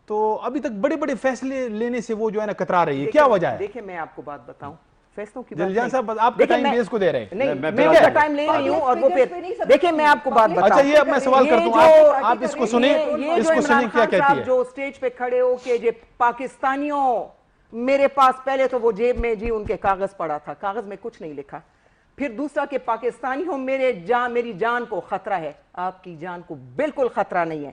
تو ابھی تک بڑے بڑے فیصلے لینے سے وہ جو ہے نا کترا رہی ہے, کیا وجہ ہے؟ دیکھیں میں آپ کو بات بتاؤں, فیصلوں کی جلیل جان صاحب آپ کا ٹائم بھی اس کو دے رہے ہیں. نہیں میں اس کا ٹائم لے رہی ہوں, اور وہ پھر دیکھیں میں آپ کو بات بتاؤں. اچھا یہ اب میں سوال کرتا ہوں, آپ اس کو سنیں, اس کو سنیں کیا کہتی ہے. جو سٹیج پہ کھڑے ہو کہ جی پاکستانیوں, میرے پاس پہلے تو وہ جیب میں جی ان کے کاغذ پڑا تھا, کاغذ میں کچھ نہیں لکھا. پھر دوسرا کہ پاکستانیوں میری جان کو خطرہ ہے. آپ کی جان کو بالکل خطرہ نہیں ہے,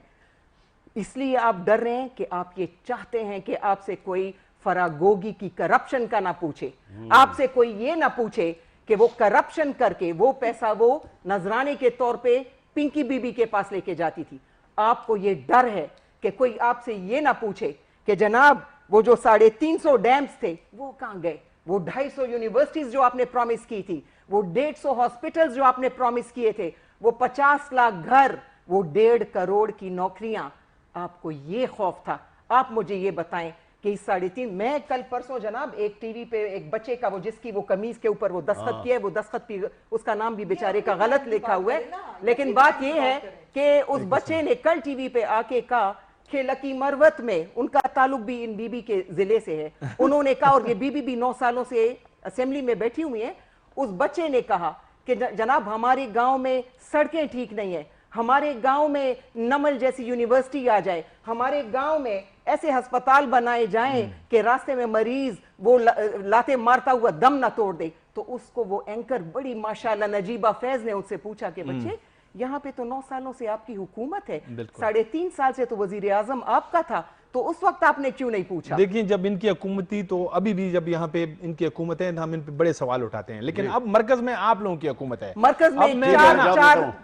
اس لیے آپ ڈر رہے ہیں کہ آپ یہ چاہتے ہیں کہ آپ سے کوئی فراگوگی کی کرپشن کا نہ پوچھے, آپ سے کوئی یہ نہ پوچھے کہ وہ کرپشن کر کے وہ پیسہ وہ نذرانے کے طور پہ پنکی بی بی کے پاس لے کے جاتی تھی. آپ کو یہ ڈر ہے کہ کوئی آپ سے یہ نہ پوچھے کہ جناب وہ جو 350 ڈیمز تھے وہ کہاں گئے, وہ 250 یونیورسٹیز جو آپ نے پرومس کی تھی, وہ 150 ہاسپٹلز جو آپ نے پرومس کیے تھے, وہ 50 لاکھ گھر, وہ 1.5 کروڑ کی نوکریاں. آپ کو یہ خوف تھا. آپ مجھے یہ بتائیں کہ اس 3.5, میں کل پرسوں جناب ایک ٹی وی پہ ایک بچے کا وہ جس کی وہ قمیض کے اوپر وہ دستخط کیا ہے, وہ دستخط بھی اس کا نام بھی بیچارے کا غلط لکھا ہوا ہے, لیکن بات یہ ہے کہ اس بچے نے کل ٹی وی پہ آ کے کہا کہ لکی مروت میں ان کا تعلق بھی ان بی بی کے ضلع سے ہے. انہوں نے کہا, اور یہ بی بی بھی 9 سالوں سے اسمبلی میں بیٹھی ہوئی ہیں, اس بچے نے کہا کہ جناب ہمارے گاؤں میں سڑکیں ٹھیک نہیں ہیں, ہمارے گاؤں میں نمل جیسی یونیورسٹی آ جائے, ہمارے گاؤں میں ایسے ہسپتال بنائے جائیں کہ راستے میں مریض وہ لاتے مارتا ہوا دم نہ توڑ دے. تو اس کو وہ اینکر بڑی ماشاءاللہ نجیبہ فیض نے ان سے پوچھا کہ بچے یہاں پہ تو 9 سالوں سے آپ کی حکومت ہے, 3.5 سال سے تو وزیر اعظم آپ کا تھا, تو اس وقت آپ نے کیوں نہیں پوچھا؟ دیکھیں جب ان کی حکومت تھی تو ابھی بھی جب یہاں پہ ان کی حکومت ہے ہم ان پہ بڑے سوال اٹھاتے ہیں, لیکن اب مرکز میں آپ لوگوں کی حکومت ہے. مرکز میں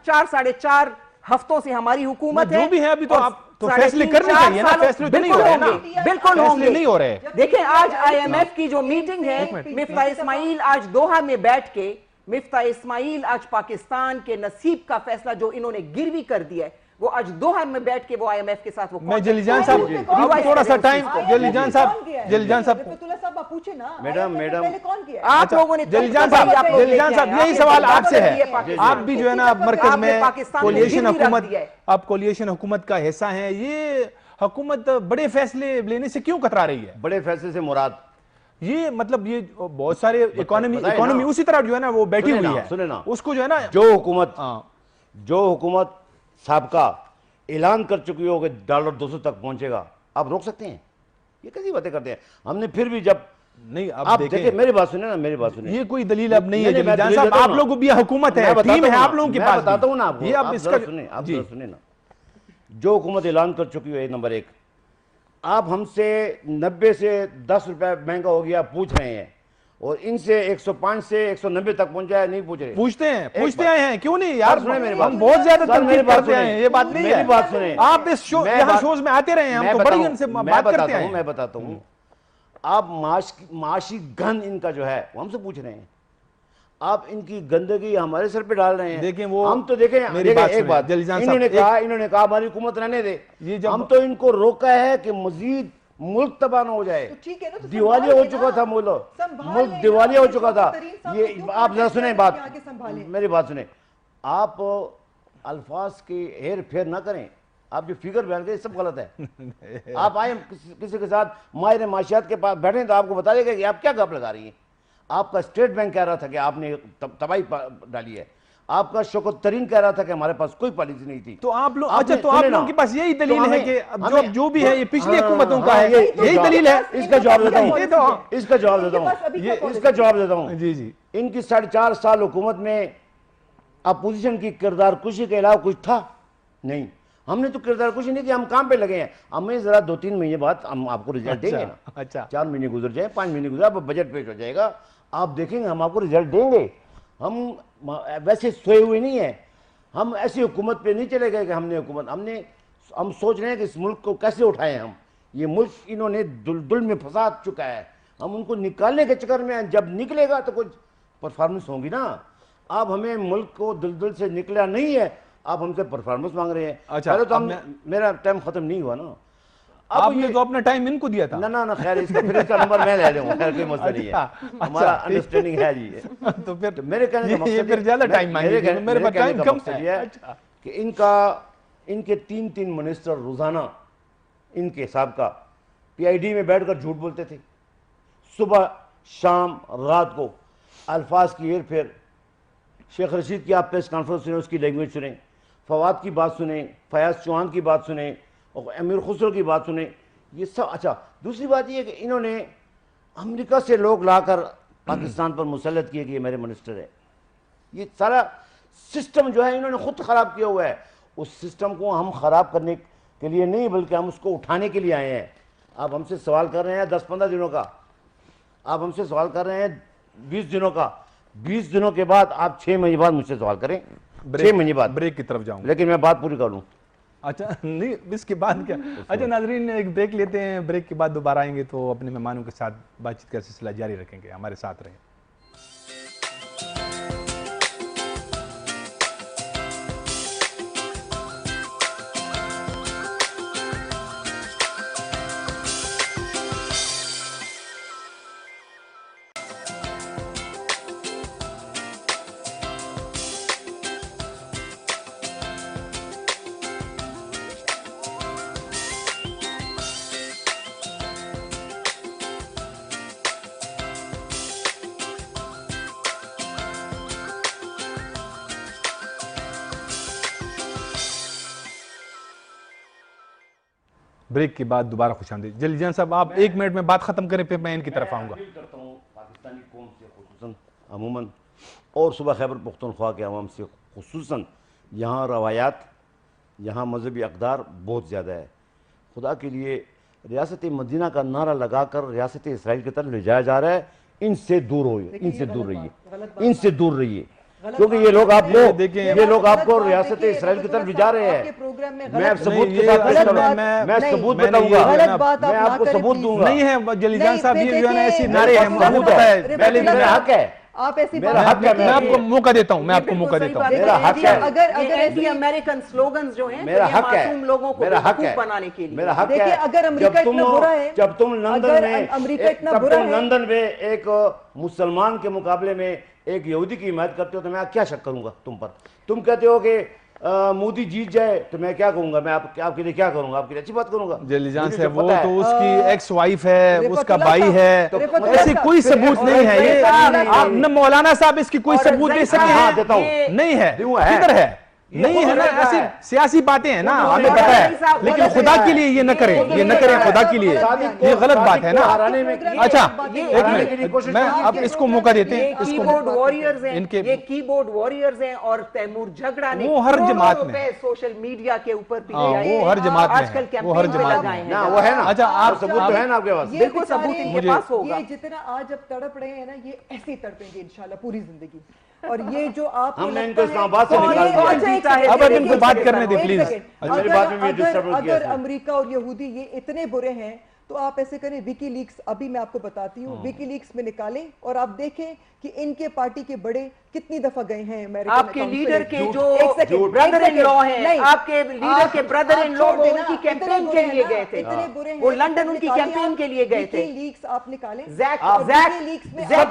4 ہفتوں سے ہماری حکومت ہے, جو بھی ہے ابھی تو آپ تو فیصلے کرنے چاہیے نا, فیصلے تو نہیں ہو رہے نا, بالکل ہوں گے, نہیں ہو رہے. دیکھیں آج آئی ایم ایف کی جو میٹنگ ہے, مفتاح اسماعیل آج دوحہ میں بیٹھ کے, مفتاح اسماعیل آج پاکستان کے نصیب کا فیصلہ جو انہوں نے گروی کر دیا ہے, وہ آج دوحہ میں بیٹھ کے وہ آئی ایم ایف کے ساتھ وہ میں جلی جان صاحب تھوڑا سا ٹائم, جلی جان صاحب آپ پوچھے نا میڈم پہلے کون کیا ہے؟ آپ لوگوں نے جلی جان صاحب یہی سوال آپ سے ہے. آپ بھی جو ہے نا مرکز میں کولیشن حکومت, آپ کولیشن حکومت کا حصہ ہیں, یہ حکومت بڑے فیصلے لینے سے کیوں کترا رہی ہے؟ بڑے فیصلے سے مراد یہ مطلب یہ بہت سارے اکانومی اسی طرح جو ہے نا وہ بیٹھی ہوئی ہے, سنیں نا, اس کو جو ہے نا جو حکومت سابقہ اعلان کر چکی ہو کہ $200 تک پہنچے گا, آپ روک سکتے ہیں؟ یہ کیسی باتیں کرتے ہیں. ہم نے پھر بھی جب نہیں, آپ دیکھیں میری بات سنیں نا, میری بات سنیں, یہ کوئی دلیل اب نہیں ہے جلی جان صاحب, آپ لوگوں بھی حکومت ہے, ٹیم ہے آپ لوگوں کے پاس. میں بتاتا ہوں نا آپ کو, یہ آپ ذرا سنیں, آپ ذرا سنیں نا. جو حکومت اعلان کر چکی ہے نمبر 1, آپ ہم سے 90 سے 10 روپے مہنگا ہو گیا پوچھ رہے ہیں, اور ان سے 105 سے 190 تک پہنچا ہے, نہیں پوچھ رہے. پوچھتے آئے ہیں, کیوں نہیں یار, ہم بہت زیادہ تنقید کرتے ہیں, یہ بات نہیں ہے. میری بات سنیں, آپ اس یہاں شوز میں آتے رہے ہیں, ہم تو بڑی ان سے بات کرتے ہیں. میں بتاتا ہوں, آپ معاشی گند ان کا جو ہے وہ ہم سے پوچھ رہے ہیں, آپ ان کی گندگی ہمارے سر پہ ڈال رہے ہیں. دیکھیں وہ ہم تو دیکھیں ایک بات, انہوں نے کہا ہماری حکومت رہنے دے, ہم تو ان کو روکا ہے کہ مزید ملک تباہ نہ ہو جائے. دیوالیہ ہو چکا تھا ملک, دیوالیہ ہو چکا تھا. یہ آپ ذرا سنیں بات, میری بات سنیں, آپ الفاظ کی ہیر پھیر نہ کریں. آپ جو فگر بیان کریں سب غلط ہے. آپ آئیں کسی کے ساتھ ماہر معاشیات کے پاس بیٹھیں تو آپ کو بتا دے گا کہ آپ کیا گپ لگا رہی ہیں. آپ کا اسٹیٹ بینک کہہ رہا تھا کہ آپ نے تباہی ڈالی ہے, آپ کا شوکت ترین کہہ رہا تھا کہ ہمارے پاس کوئی پالیسی نہیں تھی. تو آپ لوگ, اچھا تو آپ لوگوں کے پاس یہی دلیل ہے کہ جو بھی ہے یہ پچھلی حکومتوں کا ہے, یہی دلیل ہے. اس کا جواب دیتا ہوں, اس کا جواب دیتا ہوں. جی جی, ان کی 4.5 سال حکومت میں اپوزیشن کی کردار کشی کے علاوہ کچھ تھا نہیں. ہم نے تو کردار کشی نہیں کی, ہم کام پہ لگے ہیں. ہمیں ذرا 2-3 مہینے بعد ہم آپ کو رزلٹ دیں گے نا. اچھا 4 مہینے گزر جائیں, 5 مہینے گزر, اب بجٹ پیش ہو جائے گا, آپ دیکھیں گے, ہم آپ کو رزلٹ دیں گے. ہم ویسے سوئے ہوئے نہیں ہیں, ہم ایسی حکومت پہ نہیں چلے گئے کہ ہم نے حکومت, ہم سوچ رہے ہیں کہ اس ملک کو کیسے اٹھائیں ہم. یہ ملک انہوں نے دل میں پھنسا چکا ہے, ہم ان کو نکالنے کے چکر میں ہیں. جب نکلے گا تو کچھ پرفارمنس ہوں گی نا. آپ ہمیں ملک کو دل سے نکلا نہیں ہے, آپ ہم سے پرفارمنس مانگ رہے ہیں. پہلے تو میرا ٹائم ختم نہیں ہوا نا. آپ نے تو اپنا ٹائم ان کو دیا تھا. نہ خیر, اس کا نمبر میں لے لوں, خیر کوئی مسئلہ نہیں ہے, ہمارا انڈرسٹینڈنگ ہے جی. تو پھر میرے کہنے کا مقصد پھر زیادہ ٹائم مانگے, میرے پاس ٹائم کم ہے کہ ان کے 3 منسٹر روزانہ ان کے سابقہ PID میں بیٹھ کر جھوٹ بولتے تھے, صبح شام رات کو الفاظ کی ہیر پھیر. شیخ رشید کی آپ پریس کانفرنس سنیں, اس کی لینگویج سنیں, فواد کی بات سنیں, فیاض چوہان کی بات سنیں, اور امیر خسرو کی بات سنیں, یہ سب. اچھا دوسری بات یہ ہے کہ انہوں نے امریکہ سے لوگ لا کر پاکستان پر مسلط کیے کہ یہ میرے منسٹر ہے. یہ سارا سسٹم جو ہے انہوں نے خود خراب کیا ہوا ہے. اس سسٹم کو ہم خراب کرنے کے لیے نہیں بلکہ ہم اس کو اٹھانے کے لیے آئے ہیں. آپ ہم سے سوال کر رہے ہیں 10-15 دنوں کا, آپ ہم سے سوال کر رہے ہیں 20 دنوں کا, 20 دنوں کے بعد آپ 6 مہینے بعد مجھ سے سوال کریں, 6 مہینے بعد, بریک کی طرف جاؤں. لیکن میں بات پوری کر لوں. اچھا نہیں, اس کے بعد کیا؟ اچھا ناظرین ایک بریک لیتے ہیں, بریک کے بعد دوبارہ آئیں گے تو اپنے مہمانوں کے ساتھ بات چیت کا سلسلہ جاری رکھیں گے. ہمارے ساتھ رہیں. بریک کے بعد دوبارہ خوش آمدید. جلیل جان صاحب آپ 1 منٹ میں بات ختم کریں پھر میں ان کی طرف آؤں گا. میں کرتا ہوں پاکستانی قوم سے خصوصاً عموماً اور صوبہ خیبر پختونخوا کے عوام سے خصوصاً, یہاں روایات, یہاں مذہبی اقدار بہت زیادہ ہے. خدا کے لیے ریاست مدینہ کا نعرہ لگا کر ریاست اسرائیل کی طرف لے جایا جا رہا ہے. ان سے دور ہوئے, ان سے دور رہیے, ان سے دور رہیے, کیونکہ یہ لوگ آپ کو یہ لوگ آپ کو ریاست اسرائیل کی طرف لے جا رہے ہیں. میں ثبوت کے ساتھ میں ثبوت بتاؤں گا, میں آپ کو ثبوت دوں گا. نہیں ہے جلیل جان صاحب, یہ جو ہے نا ایسی نعرے ہیں, مجھے پتا ہے, پہلے بھی میرا حق ہے, آپ ایسی میرا حق ہے, میں آپ کو موقع دیتا ہوں, میں آپ کو موقع دیتا ہوں. میرا حق ہے, اگر ایسی امریکن سلوگنز جو ہیں میرا حق ہے, معصوم لوگوں کو میرا حق ہے, بنانے کے لیے, میرا حق ہے. دیکھیں اگر امریکہ اتنا برا ہے, جب تم لندن میں امریکہ اتنا برا ہے, لندن میں ایک مسلمان کے مقابلے میں ایک یہودی کی حمایت کرتے ہو تو میں کیا شک کروں گا تم پر. تم کہتے ہو کہ مودی جیت جائے تو میں کیا کہوں گا, میں آپ کے لیے کیا کروں گا, آپ کے لیے اچھی بات کروں گا. جلیل جان صاحب وہ تو اس کی ایکس وائف ہے, اس کا بھائی ہے, ایسی کوئی ثبوت نہیں ہے. یہ آپ نہ مولانا صاحب اس کی کوئی ثبوت دے سکتے ہیں, نہیں ہے, کدھر ہے, نہیں ہے نا. ایسی سیاسی باتیں ہیں نا, ہمیں پتا ہے, لیکن خدا کے لیے یہ نہ کریں, یہ نہ کریں خدا کے لیے, یہ غلط بات ہے نا. اچھا ایک منٹ, میں اب اس کو موقع دیتے ہیں. کی بورڈ وارئرز ہیں, یہ کی بورڈ وارئرز ہیں, اور تیمور جھگڑا نے وہ ہر جماعت میں سوشل میڈیا کے اوپر بھی وہ ہر جماعت میں آج کل ہے, وہ ہر کیمپین جماعت لگائے میں. ہیں. وہ ہے نا, اچھا آپ ثبوت تو ہے نا آپ کے پاس. بالکل ثبوت ان کے پاس ہوگا. یہ جتنا آج اب تڑپ رہے ہیں نا, یہ ایسے ہی تڑپیں گے انشاءاللہ پوری زندگی. اور یہ جو آپ ہم نے ان کو اسلام آباد سے نکال دیا. اب ان کو بات کرنے دیں پلیز. اگر امریکہ اور یہودی یہ اتنے برے ہیں تو آپ ایسے کریں, وکی لیکس ابھی میں آپ کو بتاتی ہوں, وکی لیکس میں نکالیں اور آپ دیکھیں کہ ان کے پارٹی کے بڑے کتنی دفعہ گئے ہیں امریکن. آپ کے لیڈر کے جو برادر ان لا ہیں, آپ کے لیڈر کے برادر ان لا وہ ان کی کیمپین کے لیے گئے تھے, وہ لندن ان کی کیمپین کے لیے گئے تھے. لیکس آپ نکالیں, زیک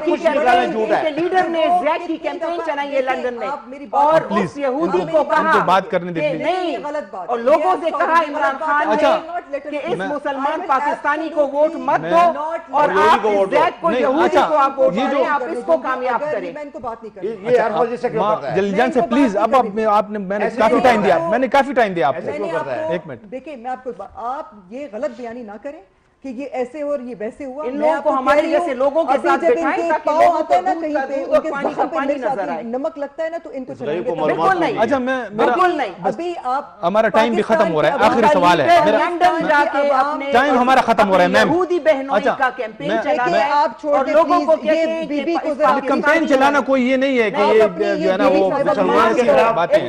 کے لیڈر نے زیک کی کیمپین چلائی ہے لندن میں, اور اس یہودی کو کہا بات کرنے دیں نہیں, اور لوگوں سے کہا عمران خان نے کہ اس مسلمان پاکستانی کو ووٹ مت دو, اور آپ زیک کو یہودی کو آپ ووٹ دیں, آپ اس کو کامیاب کریں. میں ان کو بات نہیں کروں. یہ ہر وجہ سے کیوں کرتا ہے. جلیل جان سے پلیز, اب آپ نے, میں نے کافی ٹائم دیا, میں نے کافی ٹائم دیا آپ ایسے کو. کیوں کرتا ہے. ایک منٹ دیکھیں میں آپ کو, آپ یہ غلط بیانی نہ کریں کہ یہ ایسے اور یہ ویسے ہوا. ان لوگوں کو ہمارے جیسے لوگوں کے ساتھ بٹھائیں تاکہ لوگوں کو دودھ کا دودھ اور پانی کا پانی نظر آئے. نمک لگتا ہے نا تو ان کو چلائیں گے. بالکل نہیں, اچھا بالکل نہیں. ابھی آپ, ہمارا ٹائم بھی ختم ہو رہا ہے, آخری سوال ہے میرا, لندن جا کے اپنے ٹائم ہمارا ختم ہو رہا ہے میم. یہودی بہنوں کا کیمپین چلانا ہے, آپ چھوڑ اور دیں لوگوں کو پلیز, یہ کہتے بی بی کو ہیں کہ کیمپین چلانا کوئی یہ نہیں ہے کہ یہ جو ہے نا وہ مسلمان کے خلاف باتیں ہیں.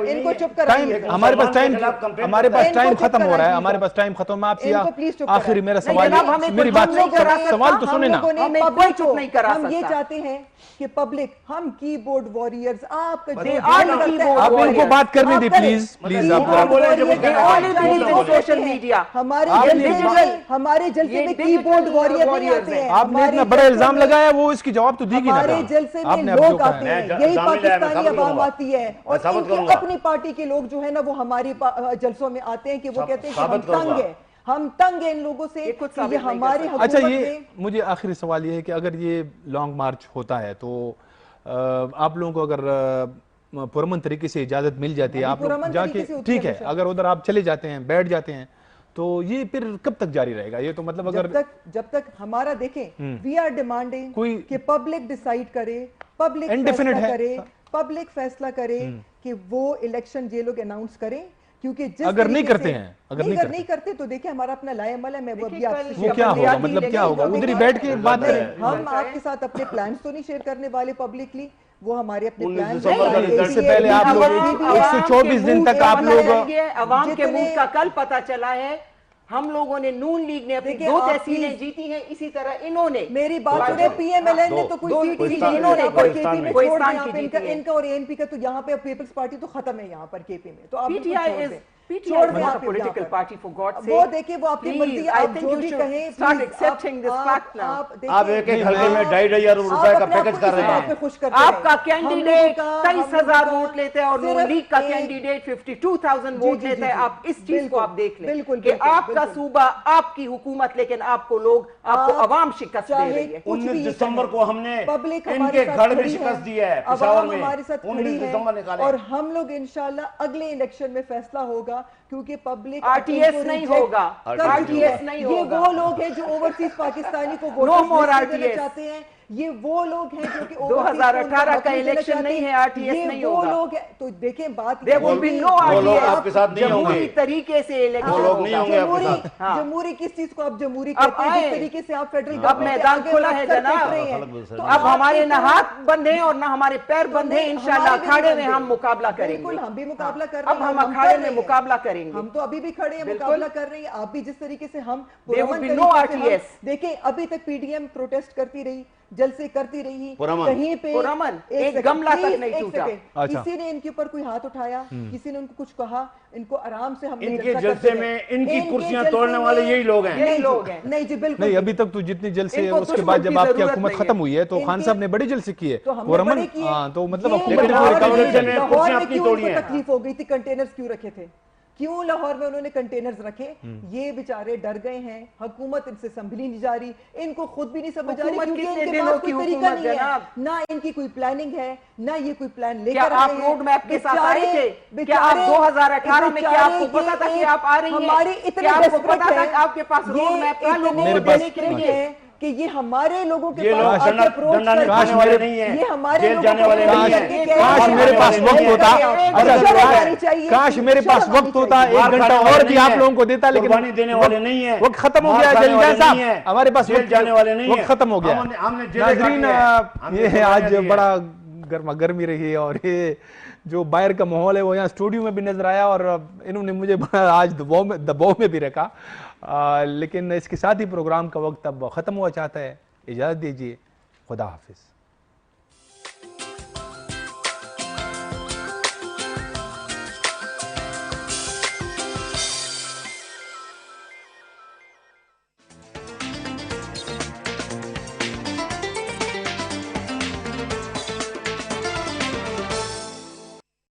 ان کو چپ کرائیے. ہمارے پاس ٹائم ختم ہو رہا ہے, ہمارے پاس ٹائم ختم. میں آپ سے آخری میرا سوال, میری بات سوال تو سنیں نا. ہم یہ چاہتے ہیں کہ پبلک, ہم کی بورڈ وارئرز, آپ کا جو آپ ان کو بات کرنے دیں پلیز, پلیز. سوشل میڈیا ہمارے جلسے میں کی بورڈ وارئر نہیں آتے ہیں. آپ نے اتنا بڑا الزام لگایا, وہ اس کی جواب تو دی گی نا. ہمارے جلسے میں لوگ آتے ہیں, یہی پاکستانی عوام آتی ہے, اور ان کی اپنی پارٹی کے لوگ جو ہے نا وہ ہماری جلسوں میں آتے ہیں کہ وہ کہتے ہیں کہ ہم تنگ ہیں, ہم تنگ ہیں ان لوگوں سے کہ یہ ہماری حکومت. اچھا یہ مجھے آخری سوال یہ ہے کہ اگر یہ لانگ مارچ ہوتا ہے تو آپ لوگوں کو اگر پرامن طریقے سے اجازت مل جاتی ہے, آپ لوگ جا کے, ٹھیک ہے, اگر ادھر آپ چلے جاتے ہیں, بیٹھ جاتے ہیں, تو یہ پھر کب تک جاری رہے گا؟ یہ تو مطلب اگر جب تک ہمارا دیکھیں, وی آر ڈیمانڈنگ کہ پبلک ڈیسائیڈ کرے, پبلک فیصلہ کرے کہ وہ الیکشن یہ لوگ اناؤنس کریں کیونکہ جس اگر نہیں طریقے کرتے سے- ہیں، اگر نہیں کرتے تو دیکھیں ہمارا اپنا لائے عمل ہے. میں وہ ابھی آپ سے وہ کیا ہوگا، مطلب کیا ہوگا، ادھر ہی بیٹھ کے بات کریں. ہم آپ کے ساتھ اپنے پلانز تو نہیں شیئر کرنے والے پبلکلی, وہ ہمارے اپنے 19 پلانز دسمبر کا رزلٹ اس سے پہلے آپ لوگ 124 دن تک آپ لوگ عوام کے منہ کا کل پتہ چلا ہے. ہم لوگوں نے نون لیگ نے اپنی دیکھیں 2 آپ تحصیلیں جیتی ہیں, اسی طرح انہوں نے. میری بات سنیں, پی ایم ایل این نے تو کوئی سیٹ ہی نہیں, انہوں نے کوہستان میں. کوہستان کی جیتی ہے. ان کا اور اے این پی کا تو یہاں پہ پیپلز پارٹی تو ختم ہے یہاں پر کے پی میں, تو آپ PTI is چھوڑ دیں not آپ a political party for God's sake. وہ دیکھیں وہ آپ کی مرضی ہے, I آپ think جو you بھی should کہیں start accepting this fact now. آپ ایک ایک حلقے میں 2.5 ارب روپے کا پیکج کر رہے ہیں. آپ کا کینڈیڈیٹ 23,000 ووٹ لیتے ہیں اور نون لیگ کا کینڈیڈیٹ 52,000 ووٹ لیتے ہیں. آپ اس چیز کو آپ دیکھ لیں کہ آپ کا صوبہ, آپ کی حکومت, لیکن آپ کو لوگ, آپ کو عوام شکست دے رہی ہے. 19 دسمبر کو ہم نے ان کے گھر میں شکست دی ہے پشاور میں, 19 دسمبر نکالے. اور ہم لوگ انشاءاللہ اگلے الیکشن میں فیصلہ ہوگا, کیونکہ پبلک RTS نہیں ہوگا, RTS نہیں یہ ہوگا. وہ لوگ ہیں جو اوورسیز پاکستانی کو No more ووٹ دینا RTS. چاہتے ہیں, یہ وہ لوگ ہیں جو کہ 2018 کا الیکشن نہیں ہے, RTS نہیں ہوگا. وہ لوگ ہیں, تو دیکھیں بات There will be no وہ لوگ RTS. آپ کے ساتھ نہیں ہوں گے. جمہوری طریقے سے وہ لوگ نہیں ہوں گے آپ کے ساتھ. جمہوری کس چیز کو آپ جمہوری کہتے ہیں, جس طریقے سے آپ فیڈرل اب میدان کھلا ہے جناب, تو اب ہمارے نہ ہاتھ بندھے ہیں اور نہ ہمارے پیر بندھے ہیں. انشاءاللہ اکھاڑے میں ہم مقابلہ کریں گے. بالکل, ہم بھی مقابلہ کر رہے ہیں, اب ہم اکھاڑے میں مقابلہ کریں گے. ہم تو ابھی بھی کھڑے ہیں, مقابلہ کر رہے ہیں. آپ بھی جس طریقے سے ہم There will be no RTS. دیکھیں ابھی تک پی ڈی ایم پروٹیسٹ کرتی رہی, جلسے کرتی رہی, کہیں پہ پرامن ایک گملہ تک نہیں ٹوٹا. کسی نے ان کے اوپر کوئی ہاتھ اٹھایا, کسی نے ان کو کچھ کہا, ان کو آرام سے ہم ان کے جلسے میں ان کی کرسیاں توڑنے والے یہی لوگ ہیں. یہی لوگ ہیں. نہیں جی بالکل نہیں, ابھی تک تو جتنی جلسے ان کو اس کے دشمن بعد کی جب آپ کی ضرورت حکومت نہیں ہے. ختم ہوئی ہے تو خان صاحب نے بڑی جلسے کی ہے. تو ہم نے بڑے کیے. ہاں, تو مطلب یہ حکومت لاہور نے میں کیا نے لاہور کرسیاں میں اپنی کیوں توڑی ان کو ہیں. تکلیف ہو گئی تھی, کنٹینرز کیوں رکھے تھے, کیوں لاہور میں انہوں نے کنٹینرز رکھے؟ یہ بیچارے ڈر گئے ہیں, حکومت ان سے سنبھلی نہیں جا رہی, ان کو خود بھی نہیں سمجھ آ رہی, حکومت کیونکہ کتنے ان کے دنوں پاس کی کوئی طریقہ حکومت نہیں ہے, جناب؟ نہ ان کی کوئی پلاننگ ہے, نہ یہ کوئی پلان لے کیا کر آپ آئے ہیں. روڈ میپ کے ساتھ آئے تھے؟ کیا آپ 2018 میں کیا آپ کو پتا تھا کہ آپ آ رہی ہیں؟ ہماری اتنے کیا آپ کو desperate پتا تھا ہیں, کہ آپ کے پاس روڈ میپ تھا لوگوں میرے کو پاس دینے کے لیے؟ ہے کہ یہ ہمارے لوگوں کے یہ لوگ پاس آ کے approach ڈنڈا نہیں کرتے کھانے ہیں. والے نہیں ہیں, یہ ہمارے جیل لوگوں جانے کو والے approach نہیں کر کے ہیں. کہہ کاش رہے ہیں, میرے پاس وقت ہوتا, شرم آنی چاہیے, کاش میرے پاس شرم وقت آنی ہوتا, چاہیے. ایک گھنٹہ اور بھی آپ لوگوں کو دیتا, لیکن قربانی دینے والے نہیں ہیں, وقت ختم ہو مار گیا. کھانے جلدی والے صاحب نہیں ہیں, ہمارے پاس جیل جانے والے نہیں ہیں. وقت ختم ہو گیا. ہم نے جیلیں ناظرین, کاٹی ہیں. یہ آج بڑا گرما گرمی رہی ہے, اور یہ جو باہر کا ماحول ہے وہ یہاں اسٹوڈیو میں بھی نظر آیا, اور انہوں نے مجھے آج دباؤ میں بھی رکھا, لیکن اس کے ساتھ ہی پروگرام کا وقت اب ختم ہوا چاہتا ہے. اجازت دیجیے, خدا حافظ.